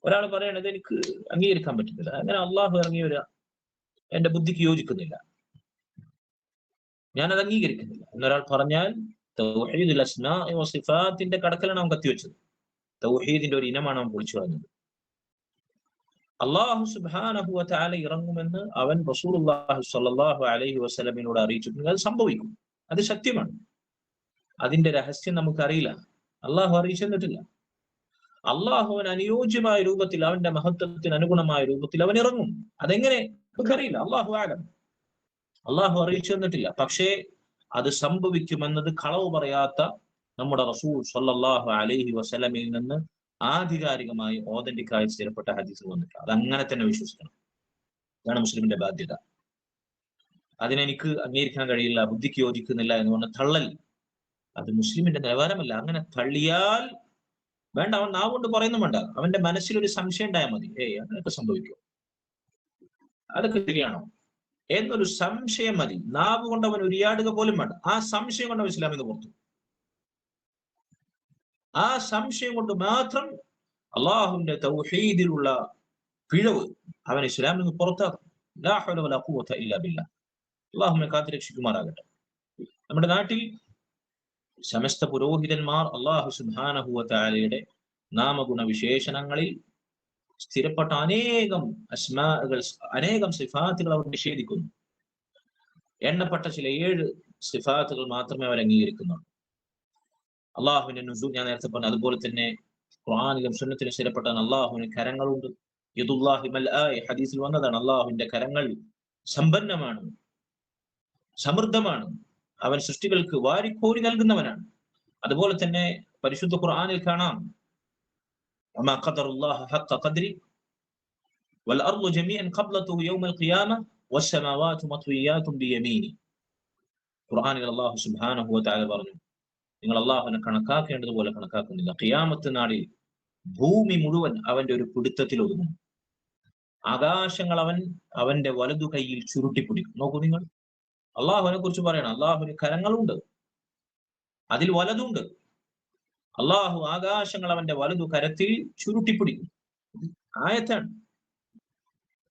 ഒരാൾ പറയണത് എനിക്ക് അംഗീകരിക്കാൻ പറ്റുന്നില്ല, അങ്ങനെ അള്ളാഹു ഇറങ്ങി വരിക എന്റെ ബുദ്ധിക്ക് യോജിക്കുന്നില്ല, ഞാനത് അംഗീകരിക്കുന്നില്ല എന്നൊരാൾ പറഞ്ഞാൽ തൗഹീദുൽ അസ്മാഇ വ സിഫാത്തിന്റെ കടക്കലാണ് അവൻ കത്തിവെച്ചത്. തൗഹീദിന്റെ ഒരു ഇനമാണ് അവൻ പൊളിച്ചു കളഞ്ഞത്. അല്ലാഹു സുബ്ഹാനഹു വ തആല ഇറങ്ങുമെന്ന് അവൻ റസൂലുള്ളാഹി സ്വല്ലല്ലാഹു അലൈഹി വസല്ലമയോട് അറിയിച്ചിട്ടുണ്ട്. അത് സംഭവിക്കും, അത് സത്യമാണ്. അതിന്റെ രഹസ്യം നമുക്കറിയില്ല, അള്ളാഹു അറിയിച്ചെന്നിട്ടില്ല. അള്ളാഹുവിന് അനുയോജ്യമായ രൂപത്തിൽ, അവന്റെ മഹത്വത്തിന് അനുഗുണമായ രൂപത്തിൽ അവൻ ഇറങ്ങും. അതെങ്ങനെ നമുക്കറിയില്ല, അള്ളാഹു ആലം, അള്ളാഹു അറിയിച്ചു തന്നിട്ടില്ല. പക്ഷേ അത് സംഭവിക്കുമെന്നത് കളവ് പറയാത്ത നമ്മുടെ റസൂൽ സ്വല്ലല്ലാഹു അലൈഹി വസല്ലമയിൽ നിന്ന് ആധികാരികമായി ഓതന്റിക്കായി സ്ഥിരപ്പെട്ട ഹദീസ് വന്നിട്ടുണ്ട്. അത് അങ്ങനെ തന്നെ വിശ്വസിക്കണം. ഇതാണ് മുസ്ലിമിന്റെ ബാധ്യത. അതിനെനിക്ക് അംഗീകരിക്കാൻ കഴിയില്ല, ബുദ്ധിക്ക് യോജിക്കുന്നില്ല എന്ന് പറഞ്ഞ തള്ളൽ, അത് മുസ്ലിമിന്റെ നിലവാരമല്ല. അങ്ങനെ തള്ളിയാൽ വേണ്ട, അവൻ നാവ് കൊണ്ട് പറയുന്നു വേണ്ട, അവന്റെ മനസ്സിലൊരു സംശയം ഉണ്ടായാൽ മതി, അങ്ങനെയൊക്കെ സംഭവിക്കും, അതൊക്കെ ശരിയാണോ എന്നൊരു സംശയം മതി. നാവ് കൊണ്ട് അവൻ ഉരിയാടുക പോലും വേണ്ട, ആ സംശയം കൊണ്ട് അവൻ ഇസ്ലാമിൽ നിന്ന് പുറത്തു. ആ സംശയം കൊണ്ട് മാത്രം അള്ളാഹുവിന്റെ തൗഹീദിലുള്ള പിഴവ് അവൻ ഇസ്ലാമിൽ നിന്ന് പുറത്താക്കും. ലാ ഹൗല വലാ ഖുവത ഇല്ലാ ബില്ലാഹ്. അള്ളാഹുവിനെ കാത്തുരക്ഷിക്കുമാറാകട്ടെ. നമ്മുടെ നാട്ടിൽ സമസ്ത പുരോഹിതന്മാർ അല്ലാഹു സുബ്ഹാനഹു വ തആലയുടെ നാമഗുണ വിശേഷണങ്ങളിൽ സ്ഥിരപ്പെട്ട അനേകം അസ്മാകൾ, അനേകം സിഫാത്തുകൾ അവർ നിഷേധിക്കുന്നു. എണ്ണപ്പെട്ട ചില 7 സിഫാത്തുകൾ മാത്രമേ അവർ അംഗീകരിക്കുന്നുള്ളൂ. അള്ളാഹുവിന്റെ നുസൂൽ ഞാൻ നേരത്തെ പറഞ്ഞു. അതുപോലെ തന്നെ ഖുർആനിലും സുന്നത്തിലും സ്ഥിരപ്പെട്ട അള്ളാഹുവിന് കരങ്ങളുണ്ട്. യദുല്ലാഹി മൽആയ ഹദീസിൽ വന്നതാണ്. അള്ളാഹുവിന്റെ കരങ്ങൾ സമ്പന്നമാണ്, സമൃദ്ധമാണ്. അവൻ സൃഷ്ടികൾക്ക് വാരിക്കോരി നൽകുന്നവനാണ്. അതുപോലെ തന്നെ പരിശുദ്ധ ഖുർആനിൽ കാണാം, വമാ ഖദറുല്ലാഹ ഹഖ ഖദ്രി വൽ അർളു ജമീഅൻ ഖബ്ലതുഹു യൗമൽ ഖിയാമ വസ്സമാവാതു മത്വിയാതുൻ ബിയമീനി. ഖുർആനിൽ അല്ലാഹു സുബ്ഹാനഹു വ തആല പറഞ്ഞു, നിങ്ങൾ അള്ളാഹുവിനെ കണക്കാക്കേണ്ടതുപോലെ കണക്കാക്കുന്നില്ല. ഖിയാമത്ത് നാളിൽ ഭൂമി മുഴുവൻ അവന്റെ ഒരു പിടുത്തത്തിൽ ഒതുങ്ങും. ആകാശങ്ങൾ അവൻ അവന്റെ വലതു കൈയിൽ ചുരുട്ടിപ്പിടിക്കും. നോക്കൂ നിങ്ങൾ, അള്ളാഹുവിനെ കുറിച്ച് പറയണം. അള്ളാഹുവിന് കരങ്ങളുണ്ട്, അതിൽ വലതുണ്ട്. അള്ളാഹു ആകാശങ്ങൾ അവന്റെ വലതു കരത്തിൽ ചുരുട്ടിപ്പിടിക്കും. ആയത്താണ്.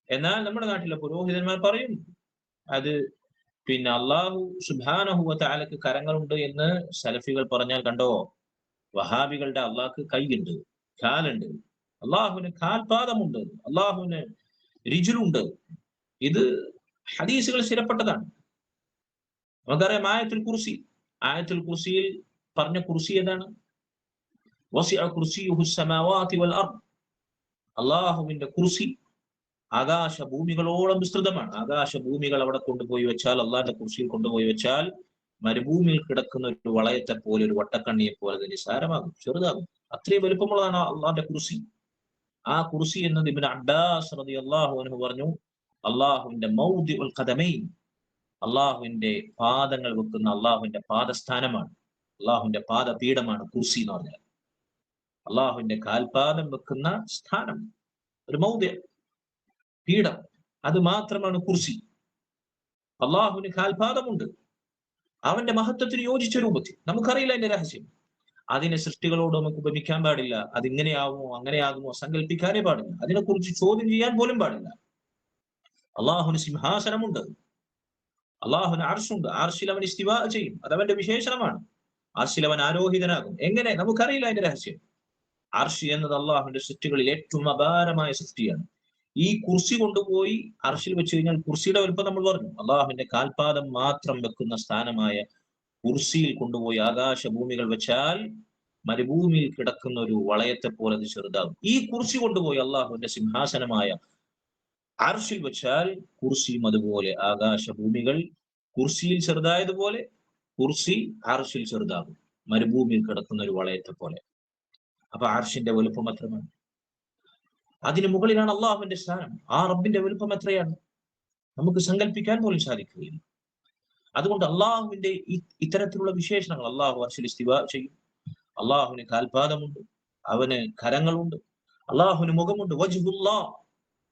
എന്നാൽ നമ്മുടെ നാട്ടിലെ പുരോഹിതന്മാർ പറയും അത് പിന്നെ അള്ളാഹു സുബ്ഹാനഹു വ തആലക്ക് കരങ്ങളുണ്ട് എന്ന് സലഫികൾ പറഞ്ഞാൽ കണ്ടോ, വഹാബികളുടെ അള്ളാഹ്ക്ക് കൈയുണ്ട്, കാലുണ്ട്. അള്ളാഹുവിന് കാൽപാദമുണ്ട്, അള്ളാഹുവിന് രിജുലുണ്ട്. ഇത് ഹദീസുകൾ സ്ഥിരപ്പെട്ടതാണ്. നമുക്കറിയാം ആയത്തുൽ കുർസി. ആയത്തുൽ കുർസിയിൽ പറഞ്ഞ കുർസി ഏതാണ്? വസിഅ കുർസിയുഹു സ്സമാവാതി വൽ അർദ്. അള്ളാഹുവിന്റെ കുർസി ആകാശ ഭൂമികളോളം വിസ്തൃതമാണ്. ആകാശ ഭൂമികൾ അവിടെ കൊണ്ടുപോയി വെച്ചാൽ, അള്ളാഹിന്റെ കുർസിയിൽ കൊണ്ടുപോയി വെച്ചാൽ, മരുഭൂമിയിൽ കിടക്കുന്ന ഒരു വളയത്തെ പോലെ, ഒരു വട്ടക്കണ്ണിയെ പോലെ അത് നിസാരമാകും, ചെറുതാകും. അത്രയും വലുപ്പമുള്ളതാണ് അള്ളാഹിന്റെ കുർസി. ആ കുർസി എന്നത് ഇബ്നു അബ്ബാസ് റളിയല്ലാഹു അൻഹു പറഞ്ഞു, അള്ളാഹുവിന്റെ മൗദിഉൽ ഖദമൈൻ, അള്ളാഹുവിന്റെ പാദങ്ങൾ വെക്കുന്ന അള്ളാഹുവിന്റെ പാദസ്ഥാനമാണ്, അള്ളാഹുവിന്റെ പാദപീഠമാണ് കുർസി എന്ന് പറഞ്ഞാൽ. അള്ളാഹുവിന്റെ കാൽപാദം വെക്കുന്ന സ്ഥാനം, ഒരു മൗദി, പീഠം, അത് മാത്രമാണ് കുർസി. അള്ളാഹുവിന് കാൽപാദമുണ്ട്, അവന്റെ മഹത്വത്തിന് യോജിച്ച രൂപത്തിൽ. നമുക്കറിയില്ല അതിന്റെ രഹസ്യം. അതിനെ സൃഷ്ടികളോട് നമുക്ക് ഉപമിക്കാൻ പാടില്ല. അതിങ്ങനെയാകുമോ അങ്ങനെയാകുമോ സങ്കല്പിക്കാനേ പാടില്ല. അതിനെക്കുറിച്ച് ചോദ്യം ചെയ്യാൻ പോലും പാടില്ല. അള്ളാഹുവിന് സിംഹാസനമുണ്ട്, അള്ളാഹുവിന് അർശുണ്ട്. അർശിൽ അവൻ ഇസ്തിവാ ചെയ്യും, അതവന്റെ വിശേഷണമാണ്. അർശിൽ അവൻ ആരോഹിതനാകും. എങ്ങനെ? നമുക്കറിയില്ല അതിന്റെ രഹസ്യം. അർശി എന്നത് അള്ളാഹുവിന്റെ സൃഷ്ടികളിൽ ഏറ്റവും അപാരമായ സൃഷ്ടിയാണ്. ഈ കുർസി കൊണ്ടുപോയി അർശിൽ വെച്ച് കഴിഞ്ഞാൽ, കുർസിയുടെ വലുപ്പം നമ്മൾ പറഞ്ഞു, അള്ളാഹുവിന്റെ കാൽപാദം മാത്രം വെക്കുന്ന സ്ഥാനമായ കുർസിയിൽ കൊണ്ടുപോയി ആകാശ ഭൂമികൾ വെച്ചാൽ മരുഭൂമിയിൽ കിടക്കുന്ന ഒരു വളയത്തെ പോലെ അത് ചെറുതാകും. ഈ കുർസി കൊണ്ടുപോയി അള്ളാഹുവിന്റെ സിംഹാസനമായ അർശിൽ വെച്ചാൽ കുർസിയും അതുപോലെ, ആകാശ ഭൂമികൾ കുർസിയിൽ ചെറുതായതുപോലെ കുർസി അർശിൽ ചെറുതാകും, മരുഭൂമിയിൽ കിടക്കുന്ന ഒരു വളയത്തെ പോലെ. അപ്പൊ അർശിന്റെ വലുപ്പം എത്രയാണ്? അതിന് മുകളിലാണ് അള്ളാഹുവിന്റെ സ്ഥാനം. ആ റബ്ബിന്റെ വലുപ്പം എത്രയാണ്? നമുക്ക് സങ്കല്പിക്കാൻ പോലും സാധിക്കുകയില്ല. അതുകൊണ്ട് അള്ളാഹുവിന്റെ ഇത്തരത്തിലുള്ള വിശേഷണങ്ങൾ, അള്ളാഹു അർശിൽ ഇസ്തിവാ ചെയ്യും, അള്ളാഹുവിന് കാൽപാദമുണ്ട്, അവന് കരങ്ങളുണ്ട്, അള്ളാഹുവിന് മുഖമുണ്ട്. വജ്ഹുല്ലാ,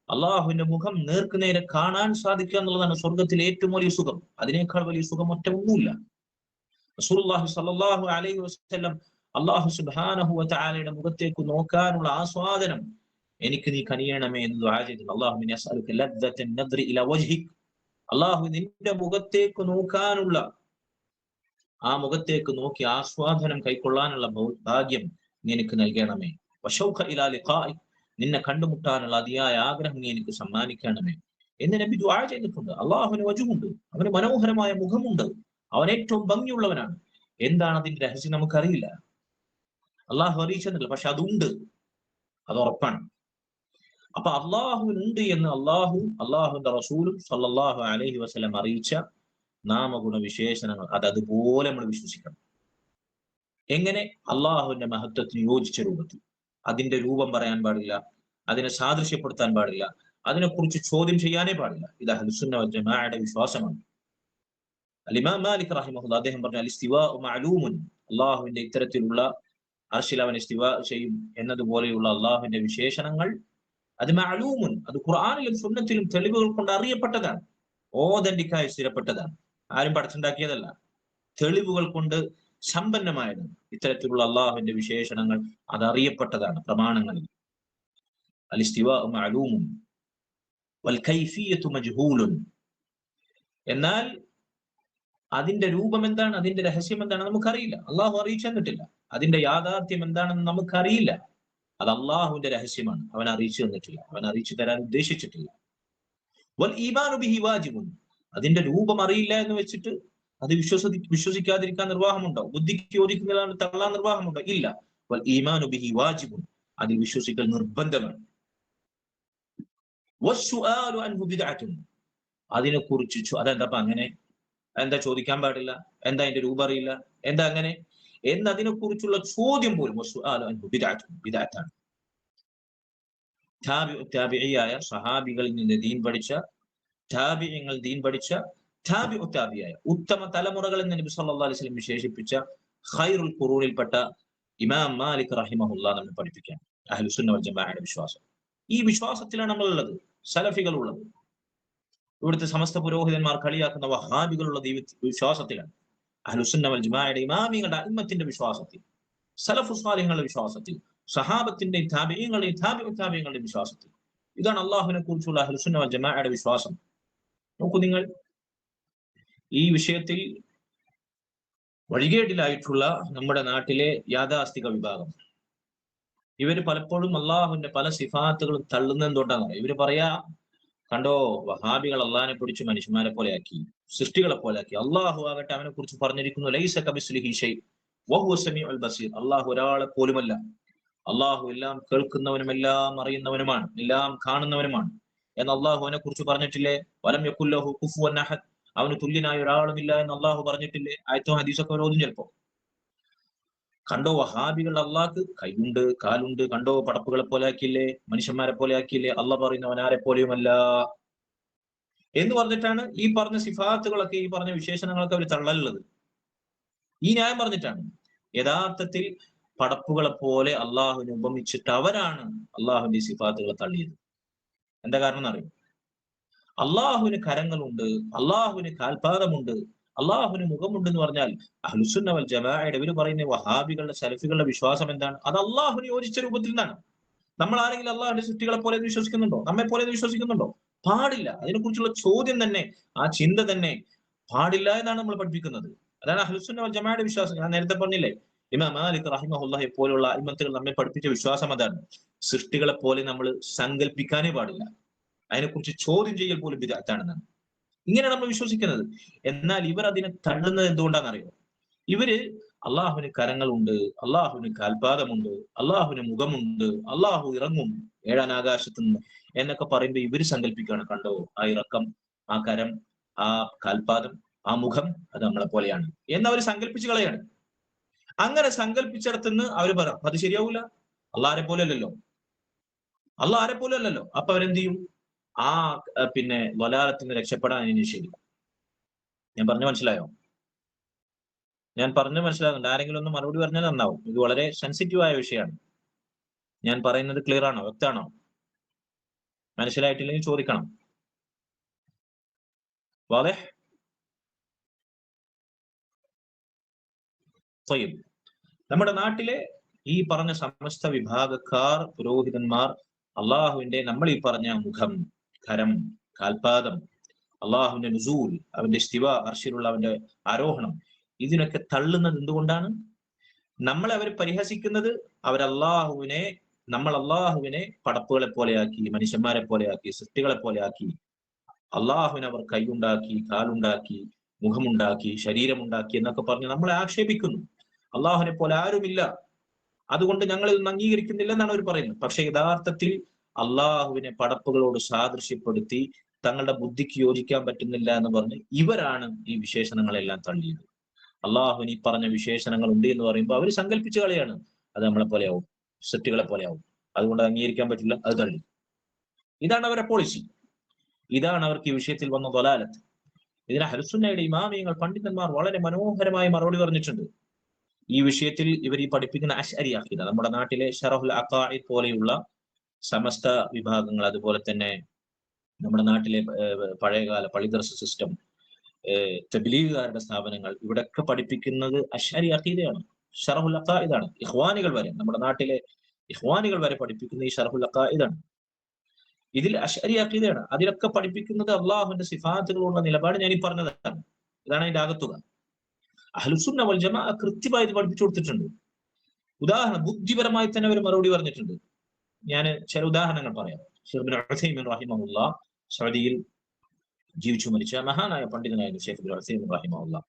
അള്ളാഹുവിന്റെ മുഖം നേർക്കുനേരെ കാണാൻ സാധിക്കുക എന്നുള്ളതാണ് സ്വർഗത്തിലെ ഏറ്റവും വലിയ സുഖം. അതിനേക്കാൾ വലിയ സുഖം ഒറ്റ ഒന്നുമില്ല. റസൂലുള്ളാഹി സ്വല്ലല്ലാഹു അലൈഹി വസല്ലം അള്ളാഹു സുബ്ഹാനഹു വ തആലയുടെ മുഖത്തേക്ക് നോക്കാനുള്ള ആസ്വാദനം എനിക്ക് നീ കനിയണമേ എന്ന് ദുആ ചെയ്തു. അല്ലാഹുമ്മ അസ്അലുക ലദ്ദത്തൻ നദ്രി ഇലാ വജ്ഹിക്, അള്ളാഹു നിന്റെ മുഖത്തേക്ക് നോക്കാനുള്ള, ആ മുഖത്തേക്ക് നോക്കി ആസ്വാദനം കൈക്കൊള്ളാനുള്ള ഭാഗ്യം നീ എനിക്ക് നൽകണമേ. വശൗഖ ഇലാ ലിഖാഇക്, നിന്നെ കണ്ടുമുട്ടാനുള്ള അതിയായ ആഗ്രഹം നീ എനിക്ക് സമ്മാനിക്കണമേ എന്ന് നബി ദുആ ചെയ്തിട്ടുണ്ട്. അള്ളാഹുവിന് വജുഹുണ്ട്, അവന് മനോഹരമായ മുഖമുണ്ട്, അവൻ ഏറ്റവും ഭംഗിയുള്ളവനാണ്. എന്താണ് അതിന്റെ രഹസ്യം നമുക്കറിയില്ല, അള്ളാഹു അറിയിച്ചെന്നില്ല, പക്ഷെ അതുണ്ട്, അത് ഉറപ്പാണ്. അപ്പൊ അള്ളാഹുവിനുണ്ട് എന്ന് അള്ളാഹുവിന്റെ റസൂലും സല്ലല്ലാഹു അലൈഹി വസല്ലം അറിയിച്ച നാമഗുണ വിശേഷണങ്ങൾ അത് അതുപോലെ നമ്മൾ വിശ്വസിക്കണം. എങ്ങനെ? അള്ളാഹുവിന്റെ മഹത്വത്തിന് യോജിച്ച രൂപത്തിൽ. അതിന്റെ രൂപം പറയാൻ പാടില്ല, അതിനെ സാദൃശ്യപ്പെടുത്താൻ പാടില്ല, അതിനെക്കുറിച്ച് ചോദ്യം ചെയ്യാനേ പാടില്ല. ഇത് അഹ്ലുസുന്ന വൽ ജമാഅയുടെ വിശ്വാസമാണ്. ഇമാം മാലിക് റഹിമഹുല്ലാഹ് അദ്ദേഹം പറഞ്ഞു, അൽ ഇസ്തിവാഉ മഅലൂമുൻ, അള്ളാഹുവിന്റെ ഇത്തരത്തിലുള്ള അർശിൽ അവൻ ഇസ്തിവാ ചെയ്യും എന്നതുപോലെയുള്ള അള്ളാഹുവിന്റെ വിശേഷണങ്ങൾ അത് മഅലൂമുൻ, അത് ഖുർആനിലും സുന്നത്തിലും തെളിവുകൾ കൊണ്ട് അറിയപ്പെട്ടതാണ്, ഓതന്റിക്കായി സ്ഥിരപ്പെട്ടതാണ്, ആരും പഠിച്ചുണ്ടാക്കിയതല്ല, തെളിവുകൾ കൊണ്ട് സമ്പന്നമായതാണ്. ഇത്തരത്തിലുള്ള അള്ളാഹുവിന്റെ വിശേഷണങ്ങൾ അതറിയപ്പെട്ടതാണ് പ്രമാണങ്ങളിൽ. അൽ ഇസ്തിവാഉ മഅലൂമുൻ വൽ കൈഫിയത്തു മജ്ഹൂലുൻ, എന്നാൽ അതിന്റെ രൂപം എന്താണ്, അതിന്റെ രഹസ്യം എന്താണ് നമുക്കറിയില്ല, അള്ളാഹു അറിയിച്ചു തന്നിട്ടില്ല. അതിന്റെ യാഥാർത്ഥ്യം എന്താണെന്ന് നമുക്കറിയില്ല. അത് അള്ളാഹുവിന്റെ രഹസ്യമാണ്. അവൻ അറിയിച്ചു തന്നിട്ടില്ല, അവൻ അറിയിച്ചു തരാൻ ഉദ്ദേശിച്ചിട്ടില്ല. വൽ ഈമാനു ബിഹി വാജിബുൻ, അതിന്റെ രൂപം അറിയില്ല എന്ന് വെച്ചിട്ട് അത് വിശ്വസിക്കാതിരിക്കാൻ നിർവാഹമുണ്ടോ? ബുദ്ധിക്ക് യോജിക്കുന്നതാണ് തള്ളാൻ നിർവാഹമുണ്ടോ? ഇല്ല. വൽ ഈമാനു ബിഹി വാജിബുൻ, അതിൽ വിശ്വസിക്കൽ നിർബന്ധമാണ്. വസ്സുആലു അൻഹു ബിദ്അത്തുൻ, അതിനെക്കുറിച്ച് അതെന്താ അങ്ങനെ, എന്താ ചോദിക്കാൻ പാടില്ല, എന്താ അതിന്റെ രൂപം അറിയില്ല, എന്താ അങ്ങനെ എന്നതിനെ കുറിച്ചുള്ള ചോദ്യം പോലും വസ്സുആലു അൻഹു ബിദ്അത്തുൻ, ബിദ്അത്താണ്. താബിഈയായ സഹാബികളിൽ നിന്ന് ദീൻ പഠിച്ച, താബിഈങ്ങൾ ദീൻ പഠിച്ച, താബിഉ താബിഈയായ ഉത്തമ തലമുറകൾ എന്ന് നബി സല്ലല്ലാഹു അലൈഹി വസല്ലം വിശേഷിപ്പിച്ച ഖൈറുൽ ഖുറൂനിൽപ്പെട്ട ഇമാം മാലിക് റഹിമഹുല്ലാഹ് നമ്മെ പഠിപ്പിക്കാൻ അഹ്ലുസുന്ന വൽ ജമാഅയുടെ വിശ്വാസം. ഈ വിശ്വാസത്തിലാണ് നമ്മളുള്ളത്, സലഫികൾ ഉള്ളത്. ഇവിടുത്തെ സമസ്ത പുരോഹിതന്മാർ കളിയാക്കുന്ന വഹാബികളുള്ള വിശ്വാസത്തിലാണ്. അഹ്ലുസുന്ന വൽ ജമാഅയുടെ ഇമാമിങ്ങളുടെ അഇമ്മത്തിന്റെ വിശ്വാസത്തിൽ, സലഫു സ്വാലിഹ്ങ്ങളുടെ വിശ്വാസത്തിൽ, സഹാബത്തിന്റെയും താബിഈങ്ങളുടെയും താബിഉ താബിഈങ്ങളുടെയും വിശ്വാസത്തിൽ. ഇതാണ് അള്ളാഹുവിനെ കുറിച്ചുള്ള അഹ്ലുസുന്ന വൽ ജമാഅയുടെ വിശ്വാസം. നോക്കൂ നിങ്ങൾ, ഈ വിഷയത്തിൽ വഴികേടിലായിട്ടുള്ള നമ്മുടെ നാട്ടിലെ യാഥാസ്ഥിക വിഭാഗം, ഇവര് പലപ്പോഴും അള്ളാഹുവിന്റെ പല സിഫാത്തുകളും തള്ളുന്നത് എന്തുകൊണ്ടാണെന്ന് ഇവര് പറയാ, കണ്ടോ വഹാബികൾ അള്ളാഹിനെ പിടിച്ച് മനുഷ്യന്മാരെ പോലെയാക്കി, സൃഷ്ടികളെ പോലെയാക്കി. അള്ളാഹു ആകട്ടെ അവനെ കുറിച്ച് പറഞ്ഞിരിക്കുന്നു, ലൈസ കമിസ്ലിഹി ശൈഅ് വഹുവ സമീഉൽ ബസീർ, അള്ളാഹു ഒരാളെ പോലുമല്ല, അള്ളാഹു എല്ലാം കേൾക്കുന്നവനും എല്ലാം അറിയുന്നവനുമാണ്, എല്ലാം കാണുന്നവനുമാണ് എന്ന് അള്ളാഹു അവനെ കുറിച്ച് പറഞ്ഞിട്ടില്ലേ? വലം യകുൽ ലഹു കുഫുവൻ അഹദ്, അവന് തുല്യനായ ഒരാളുമില്ല എന്ന് അള്ളാഹു പറഞ്ഞിട്ടില്ലേ? ആയത്തോ ഹദീസൊക്കെ ഓരോന്നും ചിലപ്പോ. കണ്ടോ വഹാബികൾ അള്ളാഹ്ക്ക് കൈയുണ്ട് കാലുണ്ട്, കണ്ടോ പടപ്പുകളെ പോലെ ആക്കിയില്ലേ, മനുഷ്യന്മാരെ പോലെ ആക്കിയില്ലേ, അള്ളാഹ് പറയുന്നവൻ ആരെ പോലെയുമല്ല എന്ന് പറഞ്ഞിട്ടാണ് ഈ പറഞ്ഞ സിഫാത്തുകളൊക്കെ, ഈ പറഞ്ഞ വിശേഷണങ്ങളൊക്കെ അവർ തള്ളലുള്ളത്. ഈ ന്യായം പറഞ്ഞിട്ടാണ്. യഥാർത്ഥത്തിൽ പടപ്പുകളെ പോലെ അള്ളാഹുവിനെ ഉപമിച്ചിട്ട് അവരാണ് അള്ളാഹുവിന്റെ സിഫാത്തുകളെ തള്ളിയത്. എന്താ കാരണം എന്നറിയും? അള്ളാഹുവിന് കരങ്ങളുണ്ട്, അള്ളാഹുവിന് കാൽപാദമുണ്ട്, അള്ളാഹുവിന് മുഖമുണ്ട് എന്ന് പറഞ്ഞാൽ അഹ്ലുസുന്ന വൽ ജമാഅയുടെ ഇവര് പറയുന്ന വഹാബികളുടെ സലഫികളുടെ വിശ്വാസം എന്താണ്? അത് അള്ളാഹുവിന് യോജിച്ച രൂപത്തിൽ നിന്നാണ്. നമ്മൾ ആരെങ്കിലും അള്ളാഹുവിന്റെ സൃഷ്ടികളെ പോലെ വിശ്വസിക്കുന്നുണ്ടോ? നമ്മെ പോലെ വിശ്വസിക്കുന്നുണ്ടോ? പാടില്ല. അതിനെക്കുറിച്ചുള്ള ചോദ്യം തന്നെ, ആ ചിന്ത തന്നെ പാടില്ല എന്നാണ് നമ്മൾ പഠിപ്പിക്കുന്നത്. അതാണ് അഹ്ലുസുന്ന വൽ ജമാഅയുടെ വിശ്വാസം. ഞാൻ നേരത്തെ പറഞ്ഞില്ലേ, ഇമാം മാലിക് റഹിമഹുല്ലാഹി പോലുള്ള അഇമ്മത്തുകൾ നമ്മെ പഠിപ്പിച്ച വിശ്വാസം അതാണ്. സൃഷ്ടികളെ പോലെ നമ്മൾ സങ്കല്പിക്കാനേ പാടില്ല, അതിനെക്കുറിച്ച് ചോദ്യം ചെയ്യൽ പോലും ബിദ്അത്താണെന്നാണ്. ഇങ്ങനെ നമ്മൾ വിശ്വസിക്കുന്നത്. എന്നാൽ ഇവർ അതിനെ തള്ളുന്നത് എന്തുകൊണ്ടാണെന്നറിയോ? ഇവര് അള്ളാഹുവിന് കരങ്ങളുണ്ട്, അള്ളാഹുവിന് കാൽപാദമുണ്ട്, അള്ളാഹുവിന് മുഖമുണ്ട്, അള്ളാഹു ഇറങ്ങും ഏഴാൻ ആകാശത്ത് നിന്ന് എന്നൊക്കെ പറയുമ്പോൾ ഇവര് സങ്കല്പിക്കുകയാണ്, കണ്ടോ ആ ഇറക്കം, ആ കരം, ആ കാൽപാദം, ആ മുഖം അത് നമ്മളെ പോലെയാണ് എന്നവർ സങ്കല്പിച്ച് കളയാണ്. അങ്ങനെ സങ്കല്പിച്ചിടത്തുനിന്ന് അവർ പറയാം അത് ശരിയാവൂല, അള്ളാഹരെ പോലെ അല്ലല്ലോ, അള്ളാഹരെ പോലെ അല്ലല്ലോ. അപ്പൊ അവരെന്ത് ചെയ്യും? ആ പിന്നെ വലാലത്തിന് രക്ഷപ്പെടാൻ ഇനി ശരി. ഞാൻ പറഞ്ഞു മനസ്സിലായോ? ഞാൻ പറഞ്ഞു മനസ്സിലാകുന്നുണ്ട്? ആരെങ്കിലും ഒന്ന് മറുപടി പറഞ്ഞാൽ നന്നാവും. ഇത് വളരെ സെൻസിറ്റീവ് ആയ വിഷയമാണ്. ഞാൻ പറയുന്നത് ക്ലിയർ ആണോ? വ്യക്തമാണോ? മനസ്സിലായിട്ടില്ലെങ്കിൽ ചോദിക്കണം. വാളെ നമ്മുടെ നാട്ടിലെ ഈ പറഞ്ഞ സമസ്ത വിഭാഗക്കാർ, പുരോഹിതന്മാർ അള്ളാഹുവിന്റെ നമ്മൾ ഈ പറഞ്ഞ മുഖം, കരം, കാൽപാദം, അള്ളാഹുവിന്റെ നുസൂൽ, അവന്റെ ഇസ്തിവ, അർശിലുള്ള അവന്റെ ആരോഹണം, ഇതിനൊക്കെ തള്ളുന്നത് എന്തുകൊണ്ടാണ്? നമ്മളെ അവർ പരിഹസിക്കുന്നത് നമ്മൾ അള്ളാഹുവിനെ പടപ്പുകളെ പോലെയാക്കി, മനുഷ്യന്മാരെ പോലെയാക്കി, സൃഷ്ടികളെ പോലെയാക്കി, അള്ളാഹുവിനെ അവർ കൈയുണ്ടാക്കി, കാലുണ്ടാക്കി, മുഖമുണ്ടാക്കി, ശരീരമുണ്ടാക്കി എന്നൊക്കെ പറഞ്ഞ് നമ്മളെ ആക്ഷേപിക്കുന്നു. അള്ളാഹുവിനെ പോലെ ആരുമില്ല, അതുകൊണ്ട് ഞങ്ങൾ ഇതൊന്നും അംഗീകരിക്കുന്നില്ല എന്നാണ് അവർ പറയുന്നത്. പക്ഷെ യഥാർത്ഥത്തിൽ അള്ളാഹുവിനെ പടപ്പുകളോട് സാദൃശ്യപ്പെടുത്തി തങ്ങളുടെ ബുദ്ധിക്ക് യോജിക്കാൻ പറ്റുന്നില്ല എന്ന് പറഞ്ഞ് ഇവരാണ് ഈ വിശേഷണങ്ങളെല്ലാം തള്ളിയത്. അള്ളാഹുവിന് ഈ പറഞ്ഞ വിശേഷണങ്ങൾ ഉണ്ട് എന്ന് പറയുമ്പോൾ അവർ സങ്കല്പിച്ച് കളിയാണ്, അത് നമ്മളെ പോലെയാവും, സൃഷ്ടികളെ പോലെയാവും, അതുകൊണ്ട് അംഗീകരിക്കാൻ പറ്റില്ല, അത് തള്ളി. ഇതാണ് അവരുടെ പോളിസി. ഇതാണ് അവർക്ക് ഈ വിഷയത്തിൽ വന്ന ദലാലത്ത്. ഇതിന് അഹ്ലുസുന്നയുടെ ഇമാമിയങ്ങൾ, പണ്ഡിതന്മാർ വളരെ മനോഹരമായി മറുപടി പറഞ്ഞിട്ടുണ്ട്. ഈ വിഷയത്തിൽ ഇവർ ഈ പഠിപ്പിക്കുന്ന അശ്അരി അഖീദ, നമ്മുടെ നാട്ടിലെ ശറഹുൽ അഖാഇദ് പോലെയുള്ള സമസ്ത വിഭാഗങ്ങൾ, അതുപോലെ തന്നെ നമ്മുടെ നാട്ടിലെ പഴയകാല പള്ളിദർസ് സിസ്റ്റം, തബ്ലീഗുകാരുടെ സ്ഥാപനങ്ങൾ, ഇവിടെയൊക്കെ പഠിപ്പിക്കുന്നത് അശ്അരി അഖീദയാണ്, ശറഹുൽ അഖാഇദാണ്. ഇഖ്വാനികൾ വരെ, നമ്മുടെ നാട്ടിലെ ഇഖ്വാനികൾ വരെ പഠിപ്പിക്കുന്ന ഈ ശറഹുൽ അഖാഇദാണ്. ഇതിൽ അശ്അരി അഖീദയാണ്. അതിലൊക്കെ പഠിപ്പിക്കുന്നത് അള്ളാഹുവിന്റെ സിഫാത്തുകളുള്ള നിലപാട് ഞാൻ ഈ പറഞ്ഞതാണ്. ഇതാണ് അതിന്റെ ആകത്തുക. അഹ്ലുസുന്ന വൽ ജമാഅ കൃത്യമായി ഇത് പഠിപ്പിച്ചു കൊടുത്തിട്ടുണ്ട്. ഉദാഹരണം, ബുദ്ധിപരമായി തന്നെ അവർ മറുപടി പറഞ്ഞിട്ടുണ്ട്. ഞാൻ ചില ഉദാഹരണങ്ങൾ പറയാം. ഷെയ്ഖ് ഇബ്നു ഉസൈമീൻ റഹിമഹുല്ലാഹ് സൗദിയിൽ ജീവിച്ചു മരിച്ച മഹാനായ പണ്ഡിതനായിരുന്നു ഷെയ്ഖ് ഇബ്നു ഉസൈമീൻ റഹിമഹുല്ലാഹ്.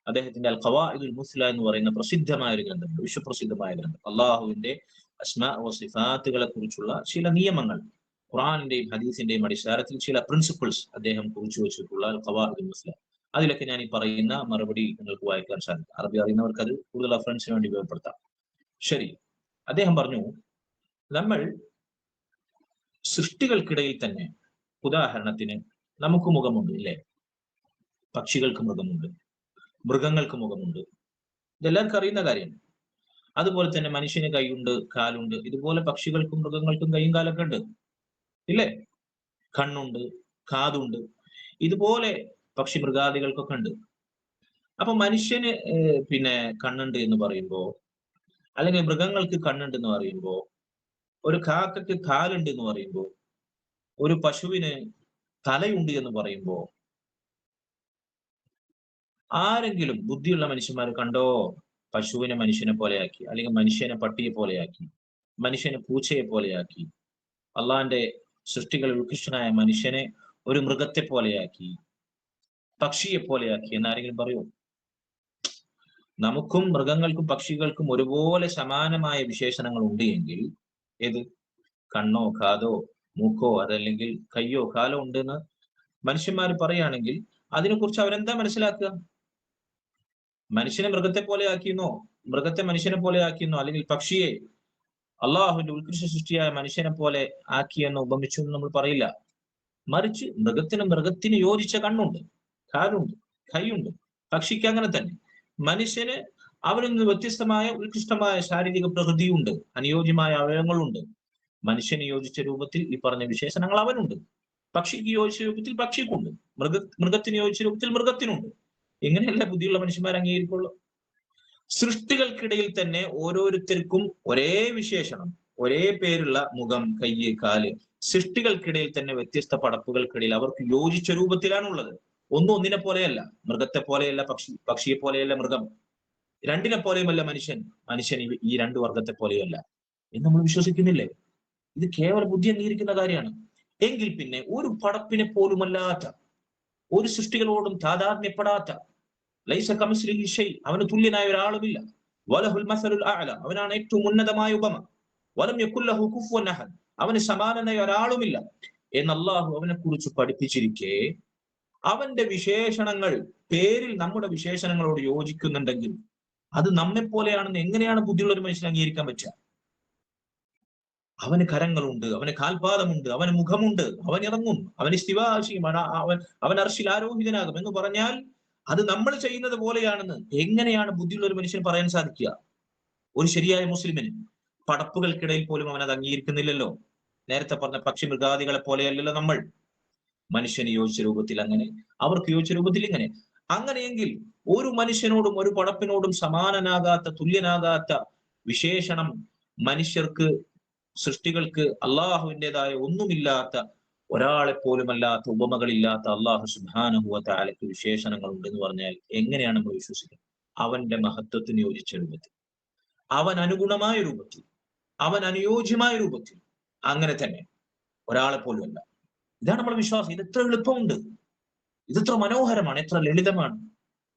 അദ്ദേഹത്തിന്റെ അൽ ഖവാഇദുൽ മുസ്ല എന്ന് പറയുന്ന പ്രസിദ്ധമായ ഒരു ഗ്രന്ഥമുണ്ട്, വിശ്വപ്രസിദ്ധമായ ഗ്രന്ഥം. അള്ളാഹുവിന്റെ അസ്മാ വ സിഫാത്തുകളെ കുറിച്ചുള്ള ചില നിയമങ്ങൾ ഖുർആനിന്റെയും ഹദീസിന്റെയും അടിസ്ഥാനത്തിൽ ചില പ്രിൻസിപ്പിൾസ് അദ്ദേഹം കുറിച്ചു വെച്ചിട്ടുള്ള അൽ ഖവാഇദുൽ മുസ്ല. അതിലൊക്കെ ഞാൻ ഈ പറയുന്ന മറുപടി നിങ്ങൾക്ക് വായിക്കാൻ സാധിക്കും. അറബി അറിയുന്നവർക്ക് അത് കൂടുതൽ റഫറൻസിന് വേണ്ടി ഉപയോഗപ്പെടുത്താം. ശരി, അദ്ദേഹം പറഞ്ഞു, നമ്മൾ സൃഷ്ടികൾക്കിടയിൽ തന്നെ, ഉദാഹരണത്തിന് നമുക്ക് മുഖമുണ്ട് ഇല്ലേ? പക്ഷികൾക്ക് മുഖമുണ്ട്, മൃഗങ്ങൾക്ക് മുഖമുണ്ട്, ഇതെല്ലാവർക്കും അറിയുന്ന കാര്യമാണ്. അതുപോലെ തന്നെ മനുഷ്യന് കൈയുണ്ട്, കാലുണ്ട്. ഇതുപോലെ പക്ഷികൾക്കും മൃഗങ്ങൾക്കും കൈയും കാലൊക്കെ ഉണ്ട് ഇല്ലേ? കണ്ണുണ്ട്, കാതുണ്ട്. ഇതുപോലെ പക്ഷി മൃഗാദികൾക്കൊക്കെ ഉണ്ട്. അപ്പൊ മനുഷ്യന് പിന്നെ കണ്ണുണ്ട് എന്ന് പറയുമ്പോ, അല്ലെങ്കിൽ മൃഗങ്ങൾക്ക് കണ്ണുണ്ട് എന്ന് പറയുമ്പോ, ഒരു കാക്കയ്ക്ക് കാലുണ്ട് എന്ന് പറയുമ്പോ, ഒരു പശുവിന് തലയുണ്ട് എന്ന് പറയുമ്പോ, ആരെങ്കിലും ബുദ്ധിയുള്ള മനുഷ്യന്മാർ കണ്ടോ പശുവിനെ മനുഷ്യനെ പോലെയാക്കി, അല്ലെങ്കിൽ മനുഷ്യനെ പട്ടിയെ പോലെയാക്കി, മനുഷ്യനെ പൂച്ചയെ പോലെയാക്കി, അള്ളാന്റെ സൃഷ്ടികളിൽ ഉത്കൃഷ്ടനായ മനുഷ്യനെ ഒരു മൃഗത്തെ പോലെയാക്കി, പക്ഷിയെ പോലെയാക്കി എന്നാരെങ്കിലും പറയൂ? നമുക്കും മൃഗങ്ങൾക്കും പക്ഷികൾക്കും ഒരുപോലെ സമാനമായ വിശേഷണങ്ങൾ ഉണ്ട് എങ്കിൽ, ഏത് കണ്ണോ കാതോ മൂക്കോ അതല്ലെങ്കിൽ കയ്യോ കാലോ ഉണ്ടെന്ന് മനുഷ്യന്മാർ പറയുകയാണെങ്കിൽ അതിനെക്കുറിച്ച് അവരെന്താ മനസ്സിലാക്കുക? മനുഷ്യനെ മൃഗത്തെ പോലെ ആക്കിയെന്നോ, മൃഗത്തെ മനുഷ്യനെ പോലെ ആക്കിയെന്നോ, അല്ലെങ്കിൽ പക്ഷിയെ അള്ളാഹുവിന്റെ ഉത്കൃഷ്ട സൃഷ്ടിയായ മനുഷ്യനെ പോലെ ആക്കിയെന്നോ ഉപമിച്ചു എന്ന് നമ്മൾ പറയില്ല. മറിച്ച് മൃഗത്തിന് യോജിച്ച കണ്ണുണ്ട്, കാലുണ്ട്, കൈയുണ്ട്. പക്ഷിക്ക് അങ്ങനെ തന്നെ. മനുഷ്യന് അവരിൽ നിന്ന് വ്യത്യസ്തമായ ഉത്കൃഷ്ടമായ ശാരീരിക പ്രകൃതിയുണ്ട്, അനുയോജ്യമായ അവയവങ്ങളുണ്ട്. മനുഷ്യന് യോജിച്ച രൂപത്തിൽ ഈ പറഞ്ഞ വിശേഷണങ്ങൾ അവനുണ്ട്. പക്ഷിക്ക് യോജിച്ച രൂപത്തിൽ പക്ഷിക്കുണ്ട്, മൃഗത്തിന് യോജിച്ച രൂപത്തിൽ മൃഗത്തിനുണ്ട്. എങ്ങനെയല്ല ബുദ്ധിയുള്ള മനുഷ്യന്മാർ അംഗീകരിക്കുള്ളൂ? സൃഷ്ടികൾക്കിടയിൽ തന്നെ ഓരോരുത്തർക്കും ഒരേ വിശേഷണം, ഒരേ പേരുള്ള മുഖം, കയ്യ്, കാല്, സൃഷ്ടികൾക്കിടയിൽ തന്നെ വ്യത്യസ്ത പടപ്പുകൾക്കിടയിൽ അവർക്ക് യോജിച്ച രൂപത്തിലാണുള്ളത്. ഒന്നിനെ പോലെയല്ല. മൃഗത്തെ പോലെയല്ല പക്ഷിയെ പോലെയല്ല മൃഗം, രണ്ടിനെ പോലെയുമല്ല മനുഷ്യൻ ഈ രണ്ടു വർഗത്തെ പോലെയല്ല എന്ന് നമ്മൾ വിശ്വസിക്കുന്നില്ലേ? ഇത് കേവല ബുദ്ധി അംഗീകരിക്കുന്ന കാര്യമാണ്. എങ്കിൽ പിന്നെ ഒരു പടപ്പിനെ പോലുമല്ലാത്ത, ഒരു സൃഷ്ടികളോടും താതാത്മ്യപ്പെടാത്ത, ലൈസ കമിസ്ലിഹി ഷൈ, അവന് തുല്യനായ ഒരാളുമില്ല, വലഹുൽ മസലുൽ അഅല, അവനാണ് ഏറ്റവും ഉന്നതമായ ഉപമ, വലം യകുൽ ലഹു കുഫുവൻ അഹദ്, അവന് സമാനനായ ഒരാളുമില്ല എന്ന് അല്ലാഹു അവനെ കുറിച്ച് പഠിപ്പിച്ചിരിക്കെ, അവന്റെ വിശേഷണങ്ങൾ പേരിൽ നമ്മുടെ വിശേഷണങ്ങളോട് യോജിക്കുന്നുണ്ടെങ്കിൽ അത് നമ്മെ പോലെയാണെന്ന് എങ്ങനെയാണ് ബുദ്ധിയുള്ള ഒരു മനുഷ്യൻ അംഗീകരിക്കാൻ പറ്റുക? അവന് കരങ്ങളുണ്ട്, അവന് കാൽപാദമുണ്ട്, അവന് മുഖമുണ്ട്, അവൻ ഇറങ്ങും, അവന് സ്ഥിവാശിയും, അവൻ അർശിൽ ആരോഹിതനാകും എന്ന് പറഞ്ഞാൽ അത് നമ്മൾ ചെയ്യുന്നത് പോലെയാണെന്ന് എങ്ങനെയാണ് ബുദ്ധിയുള്ള ഒരു മനുഷ്യന് പറയാൻ സാധിക്കുക? ഒരു ശരിയായ മുസ്ലിമിന് പടപ്പുകൾക്കിടയിൽ പോലും അവൻ അത് അംഗീകരിക്കുന്നില്ലല്ലോ. നേരത്തെ പറഞ്ഞ പക്ഷി മൃഗാദികളെ പോലെയല്ലല്ലോ നമ്മൾ. മനുഷ്യന് യോജിച്ച രൂപത്തിൽ അങ്ങനെ, അവർക്ക് യോജിച്ച രൂപത്തിൽ ഇങ്ങനെ. അങ്ങനെയെങ്കിൽ ഒരു മനുഷ്യനോടും ഒരു പടപ്പിനോടും സമാനനാകാത്ത, തുല്യനാകാത്ത വിശേഷണം മനുഷ്യർക്ക്, സൃഷ്ടികൾക്ക് അള്ളാഹുവിൻ്റെതായ ഒന്നുമില്ലാത്ത, ഒരാളെ പോലുമല്ലാത്ത, ഉപമകളില്ലാത്ത അള്ളാഹു സുബ്ഹാനഹു വ തആലയ്ക്ക് വിശേഷണങ്ങൾ ഉണ്ടെന്ന് പറഞ്ഞാൽ എങ്ങനെയാണ് നമ്മൾ വിശ്വസിക്കുന്നത്? അവന്റെ മഹത്വത്തിന് യോജിച്ച രൂപത്തിൽ, അവൻ അനുഗുണമായ രൂപത്തിൽ, അവൻ അനുയോജ്യമായ രൂപത്തിൽ, അങ്ങനെ തന്നെ, ഒരാളെ പോലുമല്ല. ഇതാണ് നമ്മുടെ വിശ്വാസം. ഇത് എത്ര എളുപ്പമുണ്ട്, ഇതെത്ര മനോഹരമാണ്, എത്ര ലളിതമാണ്,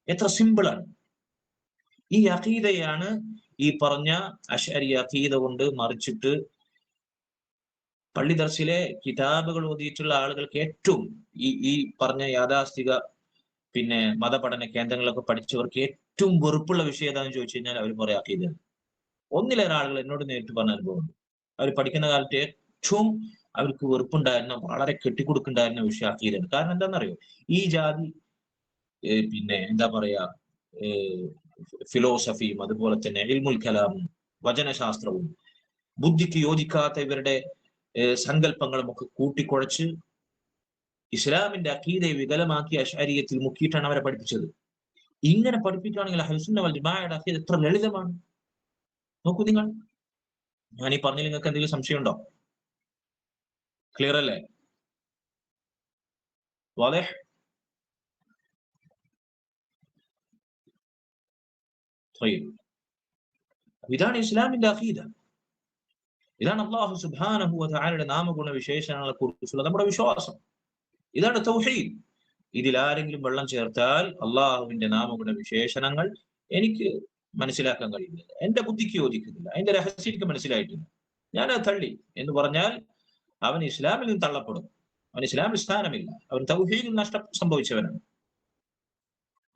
എത്ര സിമ്പിളാണ്. ഈ അഖീദയാണ് ഈ പറഞ്ഞ അശ്അരി അഖീദ കൊണ്ട് മറിച്ചിട്ട് പള്ളി ദർസിലെ കിതാബുകൾ ഓതിയിട്ടുള്ള ആളുകൾക്ക് ഏറ്റവും ഈ പറഞ്ഞ യാഥാസ്ഥിക മതപഠന കേന്ദ്രങ്ങളൊക്കെ പഠിച്ചവർക്ക് ഏറ്റവും വെറുപ്പുള്ള വിഷയം ഏതാണെന്ന് ചോദിച്ചു കഴിഞ്ഞാൽ അവർ പറയാം അഖീദ. ഒന്നിലേറെ ആളുകൾ എന്നോട് നേരിട്ട് പറഞ്ഞ അനുഭവമുണ്ട്. അവർ പഠിക്കുന്ന കാലത്ത് ഏറ്റവും അവർക്ക് വെറുപ്പുണ്ടായിരുന്ന, വളരെ കെട്ടിക്കൊടുക്കുണ്ടായിരുന്ന വിഷയം അഖീദയാണ്. കാരണം എന്താണെന്നറിയോ? ഈ ജാതി എന്താ പറയാ, ഫിലോസഫിയും അതുപോലെ തന്നെ ഇൽമുൽ കലാമും വചനശാസ്ത്രവും ബുദ്ധിക്ക് യോജിക്കാത്ത ഇവരുടെ സങ്കല്പങ്ങളും ഒക്കെ കൂട്ടിക്കുഴച്ച് ഇസ്ലാമിന്റെ അഖീദയെ വികലമാക്കി അശ്അരിയത്തിൽ മുക്കിയിട്ടാണ് അവരെ പഠിപ്പിച്ചത്. ഇങ്ങനെ പഠിപ്പിക്കുകയാണെങ്കിൽ അഹ്ലുസുന്ന വൽ ജമാഅയുടെ അഖീദ എത്ര ലളിതമാണ്. നോക്കൂ നിങ്ങൾ, ഞാൻ ഈ പറഞ്ഞതിൽ നിങ്ങൾക്ക് എന്തെങ്കിലും സംശയമുണ്ടോ? ക്ലിയർ അല്ലേ? വാളിഹ്? ഇതാണ് ഇസ്ലാമിന്റെ അഖീദ. ഇതാണ് അല്ലാഹു സുബ്ഹാനഹു വ തആലയുടെ നാമഗുണ വിശേഷണങ്ങളെ കുറിച്ചുള്ള നമ്മുടെ വിശ്വാസം. ഇതാണ് തൗഹീദ്. ഇതിൽ ആരെങ്കിലും വെള്ളം ചേർത്താൽ അള്ളാഹുവിന്റെ നാമഗുണ വിശേഷണങ്ങൾ എനിക്ക് മനസ്സിലാക്കാൻ കഴിയുന്നില്ല, എന്റെ ബുദ്ധിക്ക് യോജിക്കുന്നില്ല, അതിന്റെ രഹസ്യം എനിക്ക് മനസ്സിലായിട്ടില്ല, ഞാനത് തള്ളി എന്ന് പറഞ്ഞാൽ അവൻ ഇസ്ലാമിൽ നിന്ന് തള്ളപ്പെടും. അവൻ ഇസ്ലാമിൽ സ്ഥാനമില്ല, അവൻ തൗഹീദിൽ നഷ്ടം സംഭവിച്ചവനാണ്.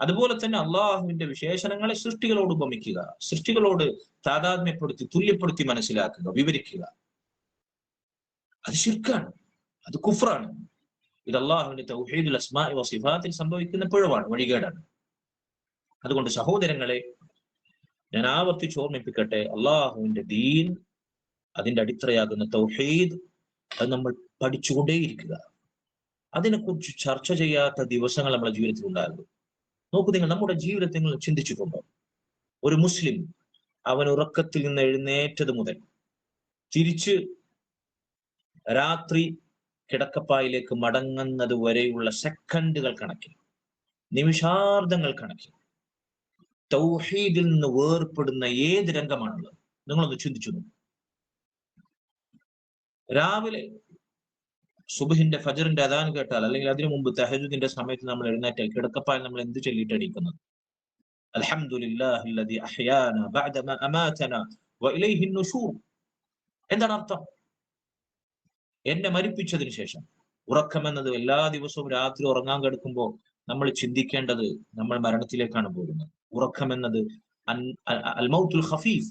അതുപോലെ തന്നെ അള്ളാഹുവിന്റെ വിശേഷണങ്ങളെ സൃഷ്ടികളോട് ഉപമിക്കുക, സൃഷ്ടികളോട് താതാത്മ്യപ്പെടുത്തി തുല്യപ്പെടുത്തി മനസ്സിലാക്കുക, വിവരിക്കുക, അത് ശിർക്കാണ്, അത് കുഫ്റാണ്. ഇത് അള്ളാഹുവിന്റെ തൗഹീദുൽ അസ്മാഇ വ സിഫാത്തിൽ സംഭവിക്കുന്ന പിഴവാണ്, വഴികേടാണ്. അതുകൊണ്ട് സഹോദരങ്ങളെ, ഞാൻ ആവർത്തിച്ച് ഓർമ്മിപ്പിക്കട്ടെ, അള്ളാഹുവിന്റെ ദീൻ, അതിന്റെ അടിത്തറയാകുന്ന തൗഹീദ്, അത് നമ്മൾ പഠിച്ചുകൊണ്ടേയിരിക്കുക. അതിനെക്കുറിച്ച് ചർച്ച ചെയ്യാത്ത ദിവസങ്ങൾ നമ്മുടെ ജീവിതത്തിൽ ഉണ്ടാകും. നോക്കൂ നിങ്ങൾ, നമ്മുടെ ജീവിതത്തിൽ നിങ്ങൾ ചിന്തിച്ചിട്ടുണ്ടോ? ഒരു മുസ്ലിം അവൻ ഉറക്കത്തിൽ നിന്ന് എഴുന്നേറ്റത് മുതൽ തിരിച്ച് രാത്രി കിടക്കപ്പായിലേക്ക് മടങ്ങുന്നത് വരെയുള്ള സെക്കൻഡുകൾ കണക്കിൽ, നിമിഷാർദ്ധങ്ങൾ കണക്കിൽ തൗഹീദിൽ നിന്ന് വേർപ്പെടുന്ന ഏത് രംഗമാണുള്ളത്? നിങ്ങളൊന്ന് ചിന്തിച്ചു നോക്കൂ. രാവിലെ സുബ്ഹിന്റെ ഫജറിന്റെ അദാൻ കേട്ടാൽ, അല്ലെങ്കിൽ അതിനു മുമ്പ് തഹജ്ജുദിന്റെ സമയത്ത് നമ്മൾ എഴുന്നേറ്റാൽ കിടക്കപ്പായിൽ നമ്മൾ എന്ത് ചൊല്ലിയിട്ട് എണീക്കുന്നത്? അൽഹംദുലില്ലാഹില്ലദി അഹ്യാനാ ബഅദമാ അമാതനാ വഇലൈഹി നുശൂർ. എന്താണ് അർത്ഥം? എന്നെ മരിപ്പിച്ചതിന് ശേഷം. ഉറക്കം എന്നത് എല്ലാ ദിവസവും രാത്രി ഉറങ്ങാൻ കിടക്കുമ്പോൾ നമ്മൾ ചിന്തിക്കേണ്ടത് നമ്മൾ മരണത്തിലേക്കാണ് പോകുന്നത്. ഉറക്കം എന്നത് അൽ മൗത്തുൽ ഖഫീഫ്,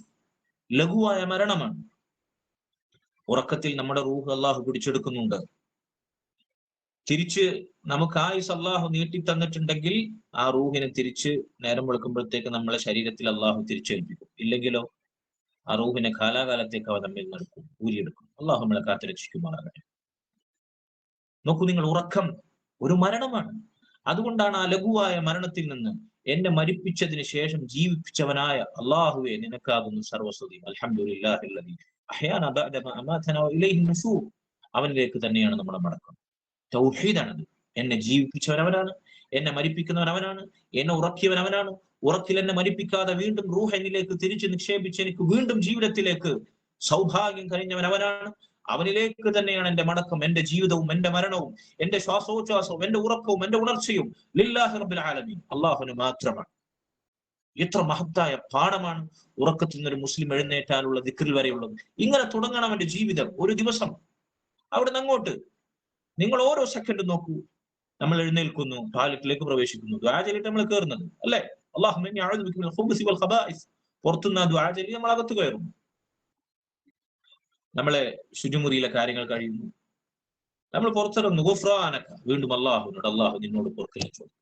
ലഘുവായ മരണമാണ്. ഉറക്കത്തിൽ നമ്മുടെ റൂഹ് അള്ളാഹു പിടിച്ചെടുക്കുന്നുണ്ട്. തിരിച്ച് നമുക്ക് ആയുസ് അള്ളാഹു നീട്ടി തന്നിട്ടുണ്ടെങ്കിൽ ആ റൂഹിനെ തിരിച്ച് നേരം വെളുക്കുമ്പോഴത്തേക്ക് നമ്മളെ ശരീരത്തിൽ അള്ളാഹു തിരിച്ചേൽപ്പിക്കും. ഇല്ലെങ്കിലോ ആ റൂഹിനെ കാലാകാലത്തേക്ക് അവ നമ്മിൽ നടക്കും, ഊരിയെടുക്കും. അള്ളാഹു നമ്മളെ കാത്തുരക്ഷിക്കുമാറാകട്ടെ. നോക്കൂ നിങ്ങൾ, ഉറക്കം ഒരു മരണമാണ്. അതുകൊണ്ടാണ് ആ ലഘുവായ മരണത്തിൽ നിന്ന് എന്നെ മരിപ്പിച്ചതിന് ശേഷം ജീവിപ്പിച്ചവനായ അള്ളാഹുവെ നിനക്കാകുന്നു സർവസ്തുതിയും. അൽഹംദുലില്ലാഹില്ലദി അഹ്യാനാ ബഅദമാ അമാതനാ വഇലൈഹി നുശൂർ. അവനിലേക്ക് തന്നെയാണ് നമ്മുടെ മടക്കം. തൗഹീദാണത്. എന്നെ ജീവിപ്പിച്ചവൻ അവനാണ്, എന്നെ മരിപ്പിക്കുന്നവൻ അവനാണ്, എന്നെ ഉറക്കിയവൻ അവനാണ്. ഉറക്കിൽ എന്നെ മരിപ്പിക്കാതെ വീണ്ടും റൂഹ് എന്നിലേക്ക് തിരിച്ച് നിക്ഷേപിച്ച് എനിക്ക് വീണ്ടും ജീവിതത്തിലേക്ക് സൗഭാഗ്യം കഴിഞ്ഞവൻ അവനാണ്. അവനിലേക്ക് തന്നെയാണ് എന്റെ മടക്കം, എന്റെ ജീവിതവും എന്റെ മരണവും എന്റെ ശ്വാസോച്ഛ്വാസവും എന്റെ ഉറക്കവും എന്റെ ഉണർച്ചയും ലില്ലാഹി റബ്ബിൽ ആലമീൻ, അള്ളാഹുവിന് മാത്രമാണ്. എത്ര മഹത്തായ പാഠമാണ് ഉറക്കത്തിൽ നിന്നൊരു മുസ്ലിം എഴുന്നേറ്റാലുള്ള ദിക്റിൽ വരെയുള്ളത്. ഇങ്ങനെ തുടങ്ങണം അവന്റെ ജീവിതം. ഒരു ദിവസം അവിടുന്ന് അങ്ങോട്ട് നിങ്ങൾ ഓരോ സെക്കൻഡും നോക്കൂ. നമ്മൾ എഴുന്നേൽക്കുന്നു, ടോയ്ലറ്റിലേക്ക് പ്രവേശിക്കുന്നു, ദുആ ചെയ്തിട്ട് നമ്മൾ കയറുന്നത് അല്ലേ? അല്ലാഹുമ്മ ഇന്നി അഊദു ബിക മിനൽ ഖുബുസി വൽ ഖബായിസ്. പുറത്തുനിന്ന് ദുആ ചെയ്ത് നമ്മൾ അകത്ത് കയറുന്നു. നമ്മളെ ശുചിമുറിയിലെ കാര്യങ്ങൾ കഴിയുന്നു, നമ്മൾ പുറത്തിറങ്ങുന്നു, ഗുഫ്രാനക, വീണ്ടും അള്ളാഹുവിനോട്, അള്ളാഹു നിന്നോട് പൊറുക്കലിനെ ചോദിക്കും.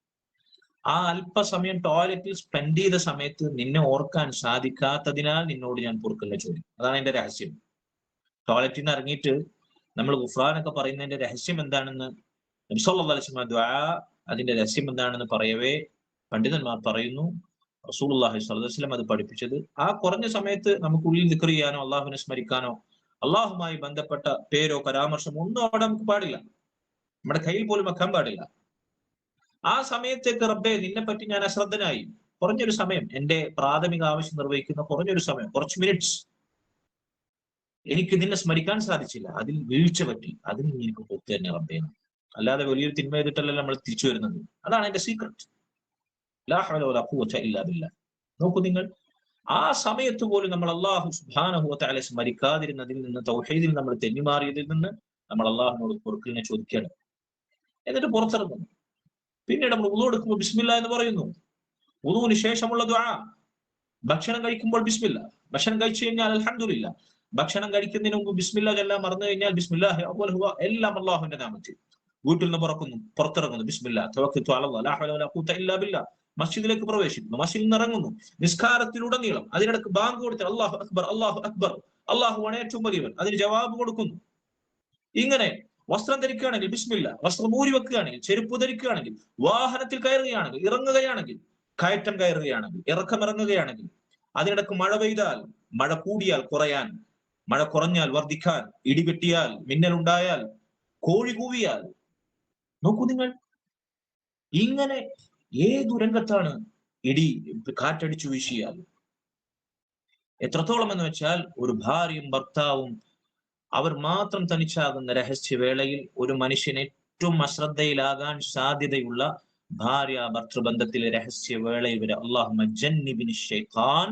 ആ അല്പസമയം ടോയ്ലറ്റിൽ സ്പെൻഡ് ചെയ്ത സമയത്ത് നിന്നെ ഓർക്കാൻ സാധിക്കാത്തതിനാൽ നിന്നോട് ഞാൻ പൊറുക്കലിനെ ചോദിക്കും. അതാണ് എന്റെ രഹസ്യം. ടോയ്ലറ്റിൽ നിന്ന് ഇറങ്ങിയിട്ട് നമ്മൾ ഗുഫ്രാനൊക്കെ പറയുന്നതിന്റെ രഹസ്യം എന്താണെന്ന് നബി സല്ലല്ലാഹു അലൈഹി വസല്ലം ദുആ, അതിന്റെ രഹസ്യം എന്താണെന്ന് പറയവേ പണ്ഡിതന്മാർ പറയുന്നു, റസൂലുള്ളാഹി സ്വല്ലല്ലാഹു അലൈഹി വസല്ലം അത് പഠിപ്പിച്ചത് ആ കുറഞ്ഞ സമയത്ത് നമുക്കുള്ളിൽ ദിക്ർ ചെയ്യാനോ അള്ളാഹുവിനെ സ്മരിക്കാനോ അള്ളാഹുമായി ബന്ധപ്പെട്ട പേരോ പരാമർശമോ ഒന്നും അവിടെ നമുക്ക് പാടില്ല, നമ്മുടെ കയ്യിൽ പോലും വെക്കാൻ പാടില്ല. ആ സമയത്തേക്ക് റബ്ബേ നിന്നെ പറ്റി ഞാൻ അശ്രദ്ധനായി, കുറഞ്ഞൊരു സമയം, എന്റെ പ്രാഥമിക ആവശ്യം നിർവഹിക്കുന്ന കുറഞ്ഞൊരു സമയം, കുറച്ച് മിനിറ്റ്സ് എനിക്ക് നിന്നെ സ്മരിക്കാൻ സാധിച്ചില്ല, അതിൽ വീഴ്ച പറ്റി, അതിന് എനിക്ക് പൊത്തു തന്നെ റബ്ബേ. അല്ലാതെ വലിയൊരു തിന്മ ചെയ്തിട്ടല്ല നമ്മൾ തിരിച്ചു വരുന്നത്. അതാണ് എന്റെ സീക്രട്ട്. ലാ ഹൗല വലാ ഖുവത ഇല്ലാ ബില്ലാഹ്. നോക്കൂ നിങ്ങൾ, ആ സമയത്ത് പോലും നമ്മൾ അല്ലാഹു സുബ്ഹാനഹു വ തആല സ്മരിക്കാതിരുന്നതിൽ നിന്ന്, തൗഹീദിൽ നമ്മൾ തെന്നിമാറിയതിൽ നിന്ന് നമ്മൾ അല്ലാഹുവിനോട് പൊറുക്കലിനെ ചോദിക്കണം. എന്നിട്ട് പുറത്തിറങ്ങുന്നു. പിന്നീട് നമ്മൾ വുളു എടുക്കുമ്പോൾ ബിസ്മില്ലാ എന്ന് പറയുന്നു. വുളുവിന് ശേഷമുള്ള ദുആ, ഭക്ഷണം കഴിക്കുമ്പോൾ ബിസ്മില്ലാ, ഭക്ഷണം കഴിച്ചു കഴിഞ്ഞാൽ അൽഹംദുലില്ലാ, ഭക്ഷണം കഴിക്കുന്നതിന് മുമ്പ് ബിസ്മില്ലാ എല്ലാം മറന്നു കഴിഞ്ഞാൽ ബിസ്മില്ലാഹി അവ്വൽ ഹുവ, എല്ലാം അല്ലാഹുവിന്റെ നാമത്തിൽ. വീട്ടിൽ നിന്ന് പുറത്തിറങ്ങുന്നു, ബിസ്മില്ലാ തവക്കൽതു അലല്ലാഹ് ലാ ഹൗല വലാ ഖുവത ഇല്ലാ ബില്ലാഹ്. മസ്ജിദിലേക്ക് പ്രവേശിക്കുന്നു, മസ്ജിദിൽ നിന്ന് ഇറങ്ങുന്നു, നിസ്കാരത്തിലുടനീളം അതിനിടക്ക് ബാങ്ക് കൊടുത്ത് അല്ലാഹു അക്ബർ, അല്ലാഹു അക്ബർ, അല്ലാഹുവാണ് ഏറ്റവും വലിയവൻ, അതിന് ജവാബ് കൊടുക്കുന്നു. ഇങ്ങനെ വസ്ത്രം ധരിക്കുകയാണെങ്കിൽ ബിസ്മില്ലാ, വസ്ത്രം ഊരി വെക്കുകയാണെങ്കിൽ, ചെരുപ്പ് ധരിക്കുകയാണെങ്കിൽ, വാഹനത്തിൽ കയറുകയാണെങ്കിൽ, ഇറങ്ങുകയാണെങ്കിൽ, കയറ്റം കയറുകയാണെങ്കിൽ, ഇറങ്ങുകയാണെങ്കിൽ, അതിനിടക്ക് മഴ പെയ്താൽ, മഴ കൂടിയാൽ കുറയാൻ, മഴ കുറഞ്ഞാൽ വർദ്ധിക്കാൻ, ഇടിവെട്ടിയാൽ, മിന്നലുണ്ടായാൽ, കോഴി കൂവിയാൽ, നോക്കൂ നിങ്ങൾ, ഇങ്ങനെ ഏതു രംഗത്താണ് ഇടി കാറ്റടിച്ചു വീശിയാൽ, എത്രത്തോളം എന്ന് വെച്ചാൽ ഒരു ഭാര്യയും ഭർത്താവും അവർ മാത്രം തനിച്ചാകുന്ന രഹസ്യവേളയിൽ ഒരു മനുഷ്യൻ ഏറ്റവും അശ്രദ്ധയിലാകാൻ സാധ്യതയുള്ള ഭാര്യ ഭർത്തൃബന്ധത്തിലെ രഹസ്യവേളയിൽ വരെ അല്ലാഹുമ്മ ജന്നിബിനി ശൈത്താൻ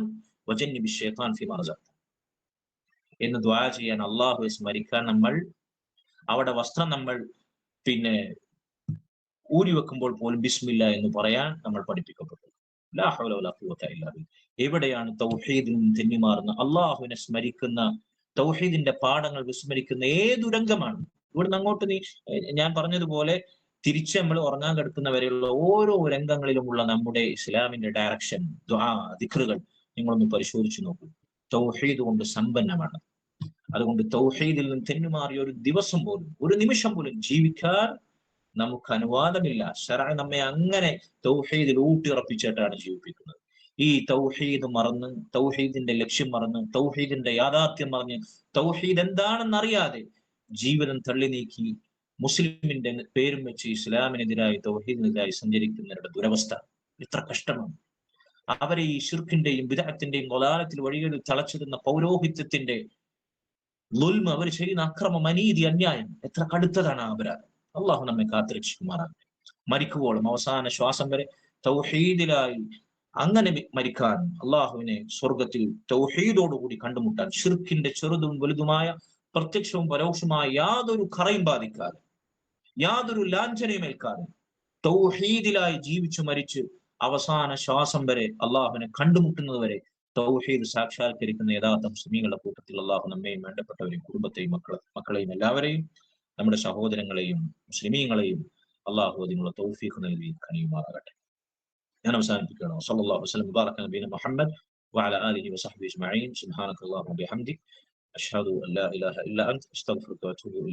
വജന്നിബി ശൈത്താൻ ഫീമാ റസഖ്തനാ എന്ന് ദുആ ചെയ്യാൻ, അല്ലാഹുവെ സ്മരിക്കാൻ നമ്മൾ അവിടെ വസ്ത്രം നമ്മൾ പിന്നെ ഊരി വെക്കുമ്പോൾ പോലും ബിസ്മില്ല എന്ന് പറയാൻ നമ്മൾ പഠിപ്പിക്കപ്പെട്ടു. ലാ ഹൗല വലാ ഖുവത ഇല്ലാ ബില്ലാഹ്. എവിടെയാണ് തൗഹീദിൽ നിന്ന് തെന്നിമാറുന്ന, അള്ളാഹുവിനെ സ്മരിക്കുന്ന, തൗഹീദിന്റെ പാഠങ്ങൾ വിസ്മരിക്കുന്ന ഏതു രംഗമാണ്? ഇവിടുന്ന് അങ്ങോട്ട് ഞാൻ പറഞ്ഞതുപോലെ തിരിച്ച് നമ്മൾ ഉറങ്ങാൻ കിടക്കുന്നവരെയുള്ള ഓരോ രംഗങ്ങളിലുമുള്ള നമ്മുടെ ഇസ്ലാമിന്റെ ഡയറക്ഷൻ, ദുആ, ദിക്റുകൾ നിങ്ങളൊന്ന് പരിശോധിച്ചു നോക്കൂ. തൗഹീദ് കൊണ്ട് സമ്പന്നമാണ്. അതുകൊണ്ട് തൗഹീദിൽ നിന്ന് തെന്നിമാറിയ ഒരു ദിവസം പോലും, ഒരു നിമിഷം പോലും ജീവിക്കാൻ നമുക്ക് അനുവാദമില്ല. ശറഅ നമ്മെ അങ്ങനെ തൗഹീദിൽ ഊട്ടിയുറപ്പിച്ചിട്ടാണ് ജീവിപ്പിക്കുന്നത്. ഈ തൗഹീദ് മറന്ന്, തൗഹീദിന്റെ ലക്ഷ്യം മറന്ന്, തൗഹീദിന്റെ യാഥാർത്ഥ്യം മറന്ന്, തൗഹീദ് എന്താണെന്ന് അറിയാതെ ജീവിതം തള്ളി നീക്കി മുസ്ലിമിന്റെ പേരും വെച്ച് ഇസ്ലാമിനെതിരായി, തൗഹീദിനെതിരായി സഞ്ചരിക്കുന്നവരുടെ ദുരവസ്ഥ എത്ര കഷ്ടമാണ്. അവരെ ഈ ശിർക്കിന്റെയും ബിദ്അത്തിന്റെയും ളലാലത്തിൽ വഴികളിൽ തളച്ചിടുന്ന പൗരോഹിത്യത്തിന്റെ ളുൽമ, അവർ ചെയ്യുന്ന അക്രമം, അനീതി, അന്യായം എത്ര കടുത്തതാണ് ആ അപരാധം. അള്ളാഹു നമ്മെ കാത്തുരക്ഷിക്കുമാറാകട്ടെ. മരിക്കുവോളം അവസാന ശ്വാസം വരെ തൗഹീദിലായി അങ്ങനെ മരിക്കാൻ, അള്ളാഹുവിനെ സ്വർഗത്തിൽ തൗഹീദോടുകൂടി കണ്ടുമുട്ടാൻ, ശിർക്കിന്റെ ചെറുതും വലുതുമായ പ്രത്യക്ഷവും പരോക്ഷമായ യാതൊരു കറയും ബാധിക്കാതെ, യാതൊരു ലാഞ്ചനയും ഏൽക്കാതെ തൗഹീദിലായി ജീവിച്ചു മരിച്ച് അവസാന ശ്വാസം വരെ അള്ളാഹുവിനെ കണ്ടുമുട്ടുന്നത് വരെ തൗഹീദ് സാക്ഷാത്കരിക്കുന്ന യഥാർത്ഥ മുസ്ലിമീങ്ങളുടെ കൂട്ടത്തിൽ അള്ളാഹു നമ്മയും വേണ്ടപ്പെട്ടവരെയും കുടുംബത്തെയും മക്കളെയും എല്ലാവരെയും, നമ്മുടെ സഹോദരങ്ങളെയും മുസ്ലിമീങ്ങളെയും അള്ളാഹു അതിനുള്ള തൗഫീഖ് നൽകി കനിയുമാറാകട്ടെ. ഞാൻ അവസാനിപ്പിക്കുകയാണ്. സല്ലല്ലാഹു അലൈഹി വസല്ലം ബാറക നബിന മുഹമ്മദ് വഅലാ ആലിഹി വസഹ്ബിഹി അജ്മഈൻ. സുബ്ഹാനക അല്ലാഹുമ്മ വബിഹംദിക അഷ്ഹദു അൻ ലാ ഇലാഹ ഇല്ല അൻത അസ്തഗ്ഫിറുക വഅതൂബു ഇലൈക്.